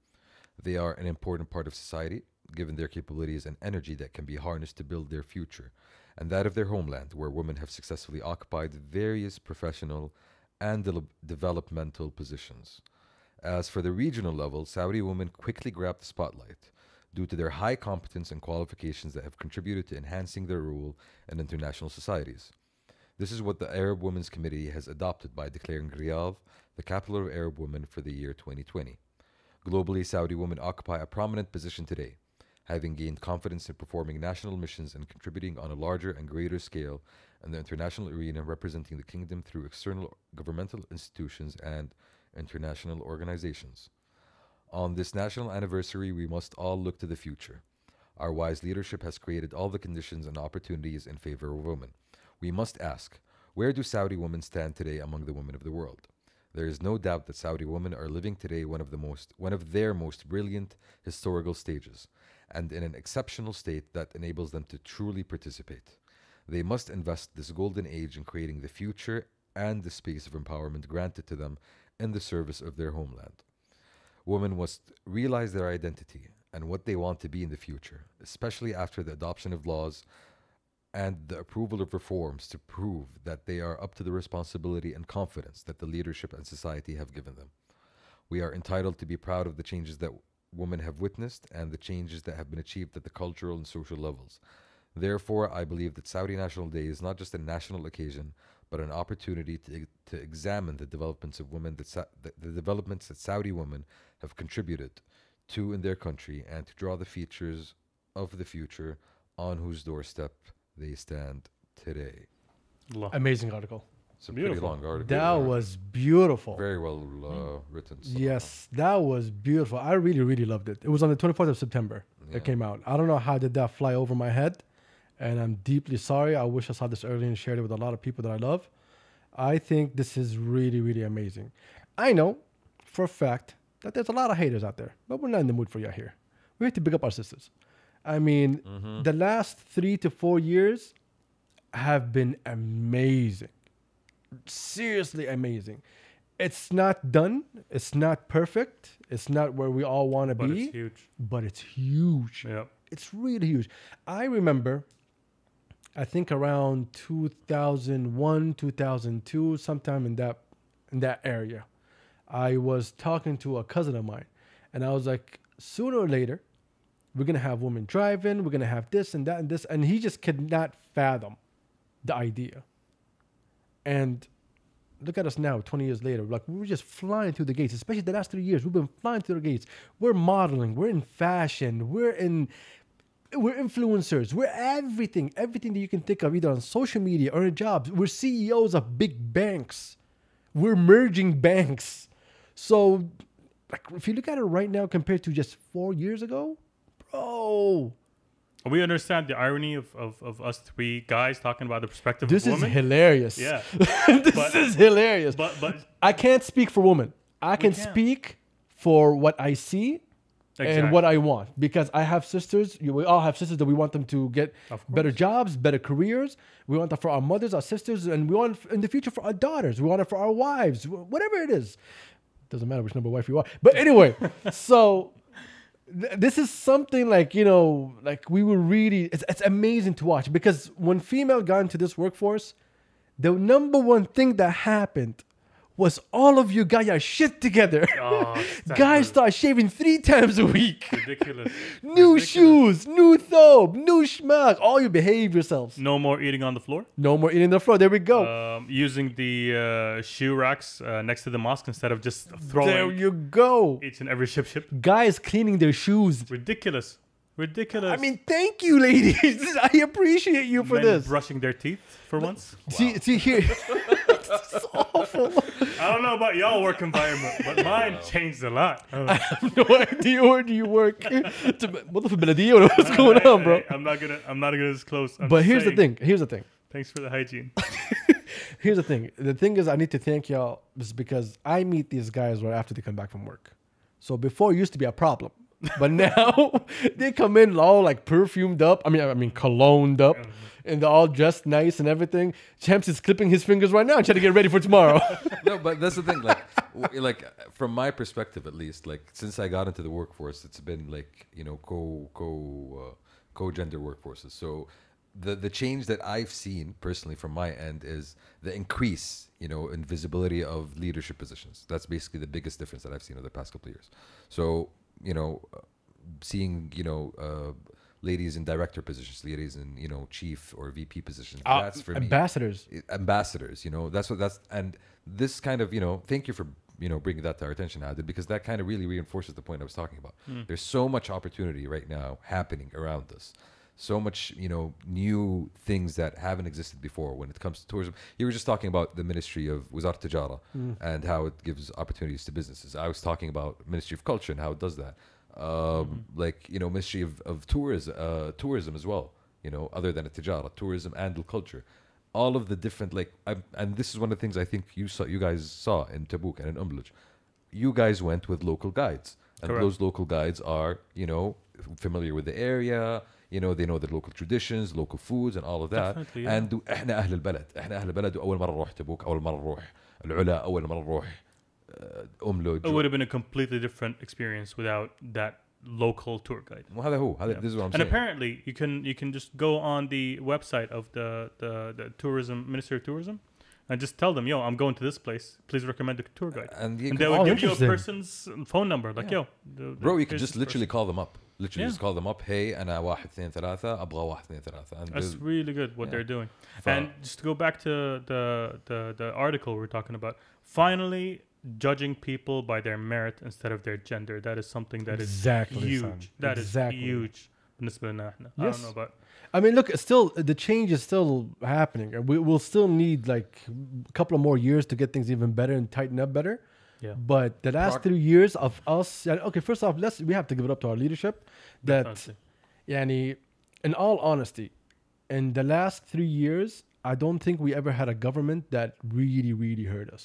Speaker 1: They are an important part of society, given their capabilities and energy that can be harnessed to build their future, and that of their homeland, where women have successfully occupied various professional and developmental positions. As for the regional level, Saudi women quickly grabbed the spotlight due to their high competence and qualifications that have contributed to enhancing their role in international societies. This is what the Arab Women's Committee has adopted by declaring Riyadh the capital of Arab women for the year 2020. Globally, Saudi women occupy a prominent position today, having gained confidence in performing national missions and contributing on a larger and greater scale in the international arena, representing the kingdom through external governmental institutions and international organizations. On this national anniversary, we must all look to the future. Our wise leadership has created all the conditions and opportunities in favor of women. We must ask, where do Saudi women stand today among the women of the world? There is no doubt that Saudi women are living today one of their most brilliant historical stages, and in an exceptional state that enables them to truly participate. They must invest this golden age in creating the future and the space of empowerment granted to them in the service of their homeland. Women must realize their identity and what they want to be in the future, especially after the adoption of laws and the approval of reforms to prove that they are up to the responsibility and confidence that the leadership and society have given them. We are entitled to be proud of the changes that women have witnessed and the changes that have been achieved at the cultural and social levels. Therefore, I believe that Saudi National Day is not just a national occasion, but an opportunity to examine the developments of women the developments that Saudi women have contributed to in their country, and to draw the features of the future on whose doorstep they stand today.
Speaker 3: Allah.
Speaker 2: Amazing article.
Speaker 1: It's a pretty
Speaker 3: Beautiful.
Speaker 1: long article.
Speaker 2: That was beautiful.
Speaker 1: very well written. so-
Speaker 2: Yes, that was beautiful. I really, really loved it. It was on the 24th of September.
Speaker 1: Yeah.
Speaker 2: It came out. I don't know how did that fly over my head, and I'm deeply sorry. I wish I saw this early and shared it with a lot of people that I love. I think this is really, really amazing. I know for a fact that there's a lot of haters out there, but we're not in the mood for you here. We have to big up our sisters. I mean, the last 3 to 4 years have been amazing. Seriously amazing. It's not done. It's not perfect. It's not where we all want to
Speaker 3: But
Speaker 2: be.
Speaker 3: it's huge.
Speaker 2: But it's huge.
Speaker 3: Yeah.
Speaker 2: It's really huge. I remember, I think around 2001, 2002, sometime in that area, I was talking to a cousin of mine, and I was like, sooner or later, we're gonna have women driving. We're gonna have this and that and this, and he just could not fathom the idea. And look at us now, 20 years later. Like, we were just flying through the gates, especially the last 3 years. We've been flying through the gates. We're modeling. We're in fashion. We're influencers. We're everything that you can think of, either on social media or in jobs. We're CEOs of big banks. We're merging banks. So like if you look at it right now compared to just 4 years ago, bro,
Speaker 3: We understand the irony of us three guys talking about the perspective
Speaker 2: this
Speaker 3: of
Speaker 2: is
Speaker 3: women.
Speaker 2: hilarious.
Speaker 3: Yeah.
Speaker 2: This is hilarious.
Speaker 3: But
Speaker 2: I can't speak for women. I can
Speaker 3: can't.
Speaker 2: speak for what I see and what I want, because I have sisters. We all have sisters that we want them to get
Speaker 3: Of
Speaker 2: better
Speaker 3: course.
Speaker 2: jobs, better careers. We want that for our mothers, our sisters, and we want in the future for our daughters. We want it for our wives, whatever it is. Doesn't matter which number wife you are. But anyway, so this is something like, you know, like we were really, it's amazing to watch, because when female got into this workforce, the number one thing that happened was all of you got your shit together.
Speaker 3: Oh,
Speaker 2: Guys start shaving 3 times a week.
Speaker 3: ridiculous.
Speaker 2: New
Speaker 3: Ridiculous.
Speaker 2: shoes, new thobe, new schmuck. All you behave yourselves.
Speaker 3: No more eating on the floor.
Speaker 2: No more eating on the floor. There we go.
Speaker 3: Using the shoe racks next to the mosque instead of just throwing
Speaker 2: There you go.
Speaker 3: each and every ship.
Speaker 2: Guys cleaning their shoes.
Speaker 3: Ridiculous. Ridiculous.
Speaker 2: I mean, thank you, ladies. I appreciate you for
Speaker 3: Men
Speaker 2: this.
Speaker 3: brushing their teeth for once.
Speaker 2: See here. It's awful.
Speaker 3: I don't know about y'all work environment, but mine changed a lot.
Speaker 2: I have no idea where do you work. What's going on, bro?
Speaker 3: I'm not gonna disclose. I'm
Speaker 2: But
Speaker 3: just
Speaker 2: here's the
Speaker 3: saying,
Speaker 2: thing. Here's the thing.
Speaker 3: Thanks for the hygiene.
Speaker 2: Here's the thing. The thing is, I need to thank y'all is because I meet these guys right after they come back from work. So before it used to be a problem, but now they come in all like perfumed up. I mean, cologned up, and they're all dressed nice and everything. Champs is clipping his fingers right now and trying to get ready for tomorrow.
Speaker 1: No, but that's the thing. Like, like from my perspective, at least, like since I got into the workforce, it's been like, you know, co-gender workforces. So the change that I've seen personally from my end is the increase, you know, in visibility of leadership positions. That's basically the biggest difference that I've seen over the past couple of years. So, you know, seeing, you know, ladies in director positions, ladies in, you know, chief or VP positions. That's for me. Ambassadors, you know, and this kind of, you know, thank you for, you know, bringing that to our attention, Adil, because that kind of really reinforces the point I was talking about. There's so much opportunity right now happening around us. So much, you know, new things that haven't existed before when it comes to tourism. You were just talking about the Ministry of Wizart Tijara and how it gives opportunities to businesses. I was talking about Ministry of Culture and how it does that. Like, you know, Ministry of tourism as well, you know, other than Tijara, tourism and culture. All of the different, like, and this is one of the things I think you guys saw in Tabuk and in Umbluj. You guys went with local guides. And
Speaker 3: Correct.
Speaker 1: those local guides are, you know, familiar with the area. You know, they know the local traditions, local foods, and all of that.
Speaker 3: Definitely, yeah.
Speaker 1: And احنا اهل البلد، احنا اهل البلد، واول مره نروح تبوك، اول مره نروح العلا، اول مره نروح أملج.
Speaker 3: It would have been a completely different experience without that local tour guide.
Speaker 1: وهذا هو، هذا this is what I'm
Speaker 3: And
Speaker 1: saying.
Speaker 3: apparently, you can just go on the website of the tourism Ministry of Tourism and just tell them, yo, I'm going to this place. Please recommend a tour guide.
Speaker 1: And
Speaker 3: And they would give you a
Speaker 2: interesting.
Speaker 3: person's phone number. Like, yo,
Speaker 1: bro, you can
Speaker 3: here's
Speaker 1: just
Speaker 3: this
Speaker 1: literally
Speaker 3: person.
Speaker 1: call them up. Literally
Speaker 3: Yeah.
Speaker 1: just call them up. Hey, أنا واحد اثنين ثلاثة أبغى واحد اثنين ثلاثة. And
Speaker 3: That's
Speaker 1: they'll-
Speaker 3: really good what
Speaker 1: Yeah.
Speaker 3: they're doing. And just to go back to the article we were talking about, finally judging people by their merit instead of their gender. That is something that is
Speaker 2: Exactly,
Speaker 3: huge.
Speaker 2: son.
Speaker 3: That is
Speaker 2: Exactly.
Speaker 3: huge. بالنسبة لنا احنا. I
Speaker 2: Yes.
Speaker 3: don't know about.
Speaker 2: I mean, look, still the change is still happening. We'll still need like a couple of more years to get things even better and tighten up better.
Speaker 3: Yeah.
Speaker 2: But the last 3 years of us, okay, first off, we have to give it up to our leadership. That,
Speaker 3: Definitely.
Speaker 2: yani, in all honesty, in the last 3 years, I don't think we ever had a government that really, really heard us.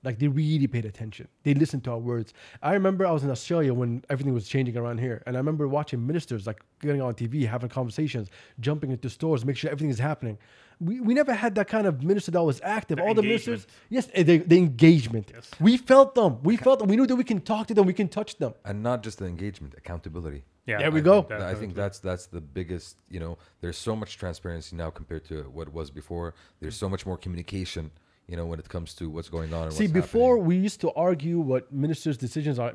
Speaker 2: Like they really paid attention. They listened to our words. I remember I was in Australia when everything was changing around here. And I remember watching ministers like getting on TV, having conversations, jumping into stores, make sure everything is happening. We never had that kind of minister that was active.
Speaker 3: The
Speaker 2: All the ministers,
Speaker 3: engagement.
Speaker 2: yes, the engagement.
Speaker 3: Yes.
Speaker 2: We felt them. We felt them. We knew that we can talk to them. We can touch them.
Speaker 1: And not just the engagement, accountability.
Speaker 3: Yeah.
Speaker 2: There we
Speaker 3: I
Speaker 2: go.
Speaker 3: think
Speaker 1: I think
Speaker 3: definitely.
Speaker 1: that's the biggest, you know, there's so much transparency now compared to what was before. There's so much more communication, you know, when it comes to what's going on. And
Speaker 2: See,
Speaker 1: what's
Speaker 2: before
Speaker 1: happening.
Speaker 2: we used to argue what ministers' decisions are,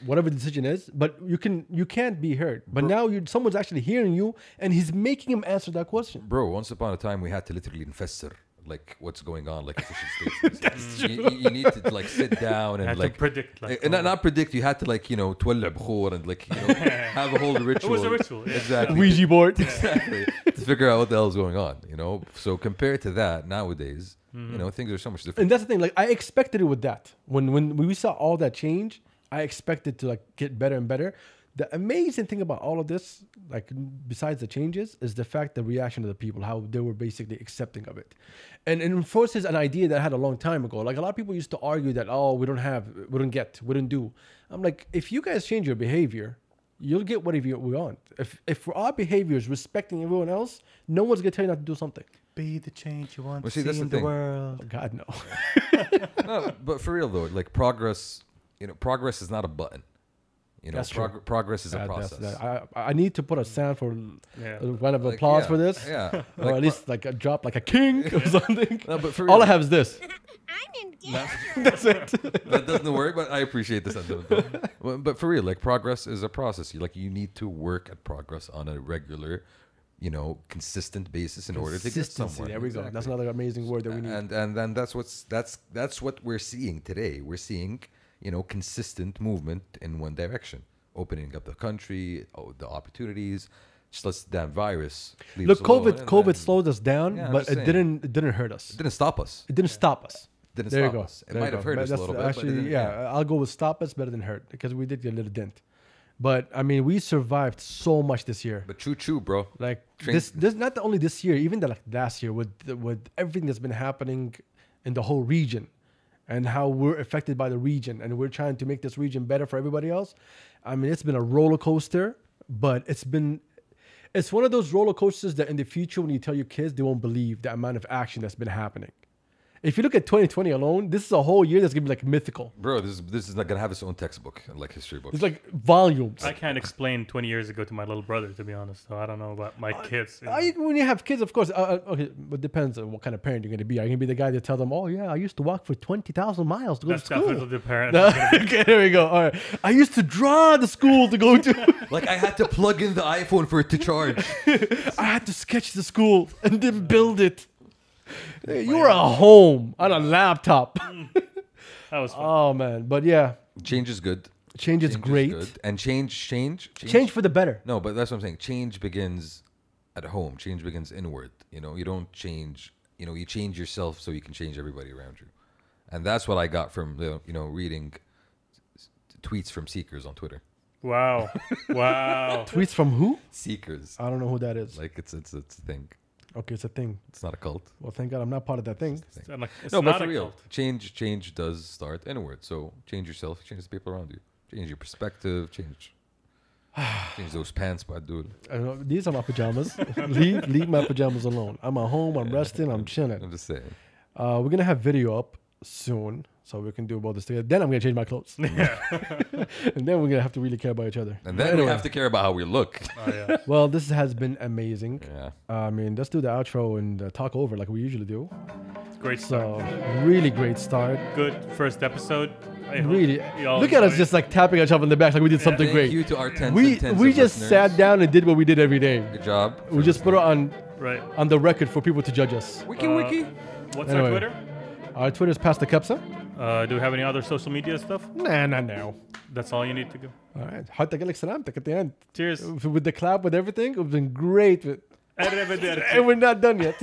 Speaker 2: whatever the decision is, but you can't be heard. But now someone's actually hearing you, and he's making him answer that question.
Speaker 1: Bro, once upon a time we had to literally نفسر like what's going on, like official statements. You need to like sit down
Speaker 3: I
Speaker 1: and
Speaker 3: had
Speaker 1: like
Speaker 3: to predict. Like,
Speaker 1: not predict. You had to like, you know, تولع بخور and like, you know, have a whole ritual.
Speaker 3: It was a ritual. Yeah.
Speaker 1: Exactly.
Speaker 2: Ouija board.
Speaker 1: Exactly. To figure out what the hell is going on, you know. So compared to that, nowadays, you know, things are so much different.
Speaker 2: And that's the thing. Like I expected it with that. When we saw all that change, I expect it to like get better and better. The amazing thing about all of this, like besides the changes, is the fact the reaction of the people, how they were basically accepting of it, and it enforces an idea that I had a long time ago. Like a lot of people used to argue that we don't do. I'm like, if you guys change your behavior, you'll get whatever you want. If our behavior is respecting everyone else, no one's gonna tell you not to do something.
Speaker 3: Be the change you want
Speaker 1: Well,
Speaker 3: to
Speaker 1: see, that's
Speaker 3: see
Speaker 1: the
Speaker 3: in the
Speaker 1: thing.
Speaker 3: world.
Speaker 2: Oh, God, no.
Speaker 1: No, but for real though, like progress, progress is not a button.
Speaker 2: That's true.
Speaker 1: Progress is a
Speaker 2: That's-
Speaker 1: process.
Speaker 2: I need to put a sound for
Speaker 3: Yeah.
Speaker 2: a round of
Speaker 1: Like,
Speaker 2: applause
Speaker 1: yeah,
Speaker 2: for this,
Speaker 1: Yeah.
Speaker 2: or at least like a drop, like a king or something.
Speaker 1: No, but for
Speaker 2: All
Speaker 1: real,
Speaker 2: I have is this.
Speaker 5: I'm in
Speaker 2: That's it.
Speaker 1: that doesn't work, but I appreciate the sentiment. But for real, like progress is a process. You need to work at progress on a regular, consistent basis in order to get
Speaker 2: Consistency.
Speaker 1: somewhere.
Speaker 2: There we go.
Speaker 1: Exactly.
Speaker 2: That's another amazing word that we need.
Speaker 1: And then that's what we're seeing today. We're seeing consistent movement in one direction, opening up the country, the opportunities. Just let the damn virus. Leave
Speaker 2: Look,
Speaker 1: us alone, and
Speaker 2: COVID
Speaker 1: then
Speaker 2: slowed us down,
Speaker 1: Yeah, I'm
Speaker 2: but
Speaker 1: just
Speaker 2: it
Speaker 1: saying.
Speaker 2: didn't hurt us.
Speaker 1: It didn't stop us.
Speaker 2: It didn't stop us.
Speaker 1: Didn't
Speaker 2: There you
Speaker 1: stop
Speaker 2: go.
Speaker 1: us. It
Speaker 2: There you
Speaker 1: might have
Speaker 2: go.
Speaker 1: hurt us a
Speaker 2: That's
Speaker 1: little bit. But it
Speaker 2: actually,
Speaker 1: didn't,
Speaker 2: I'll go with stop us better than hurt because we did get a little dent. But I mean, we survived so much this year.
Speaker 1: But choo, bro.
Speaker 2: Like
Speaker 1: Train-
Speaker 2: this not only this year, even like last year with everything that's been happening in the whole region, and how we're affected by the region, and we're trying to make this region better for everybody else. I mean, it's been a roller coaster, but it's one of those roller coasters that in the future, when you tell your kids, they won't believe the amount of action that's been happening. If you look at 2020 alone, this is a whole year that's gonna be like mythical.
Speaker 1: Bro, this is not gonna have its own textbook, like history book.
Speaker 2: It's like volumes.
Speaker 3: I can't explain 20 years ago to my little brother, to be honest. So I don't know about my kids.
Speaker 2: When you have kids, of course, okay, but it depends on what kind of parent you're going to be. Are you going to be the guy that tell them, oh, yeah, I used to walk for 20,000 miles to go
Speaker 3: That's
Speaker 2: to school?
Speaker 3: definitely the parent.
Speaker 2: Okay, there we go. All right. I used to draw the school to go to.
Speaker 1: Like I had to plug in the iPhone for it to charge.
Speaker 2: I had to sketch the school and then build it. You were at home on a laptop.
Speaker 3: That was fun.
Speaker 2: Oh, man. But yeah,
Speaker 1: Change is good.
Speaker 2: change is great.
Speaker 1: good. And change.
Speaker 2: Change for the better.
Speaker 1: No, but that's what I'm saying. Change begins at home. Change begins inward. You don't change. You change yourself so you can change everybody around you. And that's what I got from reading tweets from seekers on Twitter.
Speaker 3: Wow. Wow.
Speaker 2: Tweets from who?
Speaker 1: Seekers,
Speaker 2: I don't know who that is.
Speaker 1: like it's a thing.
Speaker 2: Okay, it's a thing.
Speaker 1: It's not a cult.
Speaker 2: Well, thank God I'm not part of that thing.
Speaker 3: It's like, it's
Speaker 1: No, but
Speaker 3: not
Speaker 1: for
Speaker 3: a
Speaker 1: real,
Speaker 3: cult.
Speaker 1: change does start inward. So change yourself, change the people around you, change your perspective, change those pants, my dude.
Speaker 2: I don't know, these are my pajamas. leave my pajamas alone. I'm at home. I'm resting. I'm chilling.
Speaker 1: I'm just saying.
Speaker 2: We're gonna have video up soon, so we can do about this together. Then I'm gonna change my clothes,
Speaker 3: Yeah.
Speaker 2: and then we're gonna have to really care about each other.
Speaker 1: And then
Speaker 2: Anyway,
Speaker 1: we have to care about how we look.
Speaker 3: Oh, yeah.
Speaker 2: Well, this has been amazing.
Speaker 1: Yeah.
Speaker 2: I mean, let's do the outro and talk over like we usually do.
Speaker 3: Great start.
Speaker 2: So, really great start.
Speaker 3: Good first episode. I hope
Speaker 2: Really,
Speaker 3: y'all
Speaker 2: look at us
Speaker 3: enjoy
Speaker 2: just like tapping ourselves on the back like we did something
Speaker 1: Thank
Speaker 2: great.
Speaker 1: you to our tens
Speaker 2: We
Speaker 1: and tens
Speaker 2: we
Speaker 1: of
Speaker 2: just
Speaker 1: listeners.
Speaker 2: sat down and did what we did every day.
Speaker 1: Good job.
Speaker 2: We just put it on
Speaker 3: it. Right.
Speaker 2: the record for people to judge us.
Speaker 1: Wiki
Speaker 3: Uh,
Speaker 1: wiki.
Speaker 3: What's
Speaker 2: Anyway.
Speaker 3: our Twitter?
Speaker 2: Our Twitter's past the Kabsa.
Speaker 3: Do we have any other social media stuff?
Speaker 2: Nah, not now.
Speaker 3: That's all you need to go.
Speaker 2: All right. حتى قال لك سلامتك at the end.
Speaker 3: Cheers.
Speaker 2: With the clap, with everything, it's been great. And
Speaker 3: Arrivederci.
Speaker 2: we're not done yet.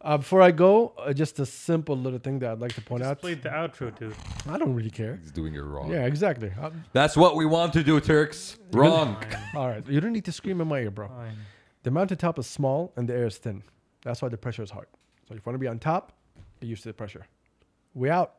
Speaker 2: Before I go, just a simple little thing that I'd like to point
Speaker 3: Just
Speaker 2: out.
Speaker 3: played the outro, dude.
Speaker 2: I don't really care.
Speaker 1: He's doing it wrong.
Speaker 2: Yeah, exactly.
Speaker 1: That's what we want to do, Turks. Wrong.
Speaker 2: All right. You don't need to scream in my ear, bro.
Speaker 3: Fine.
Speaker 2: The mountaintop is small and the air is thin. That's why the pressure is hard. So if you want to be on top, get used to the pressure. We out.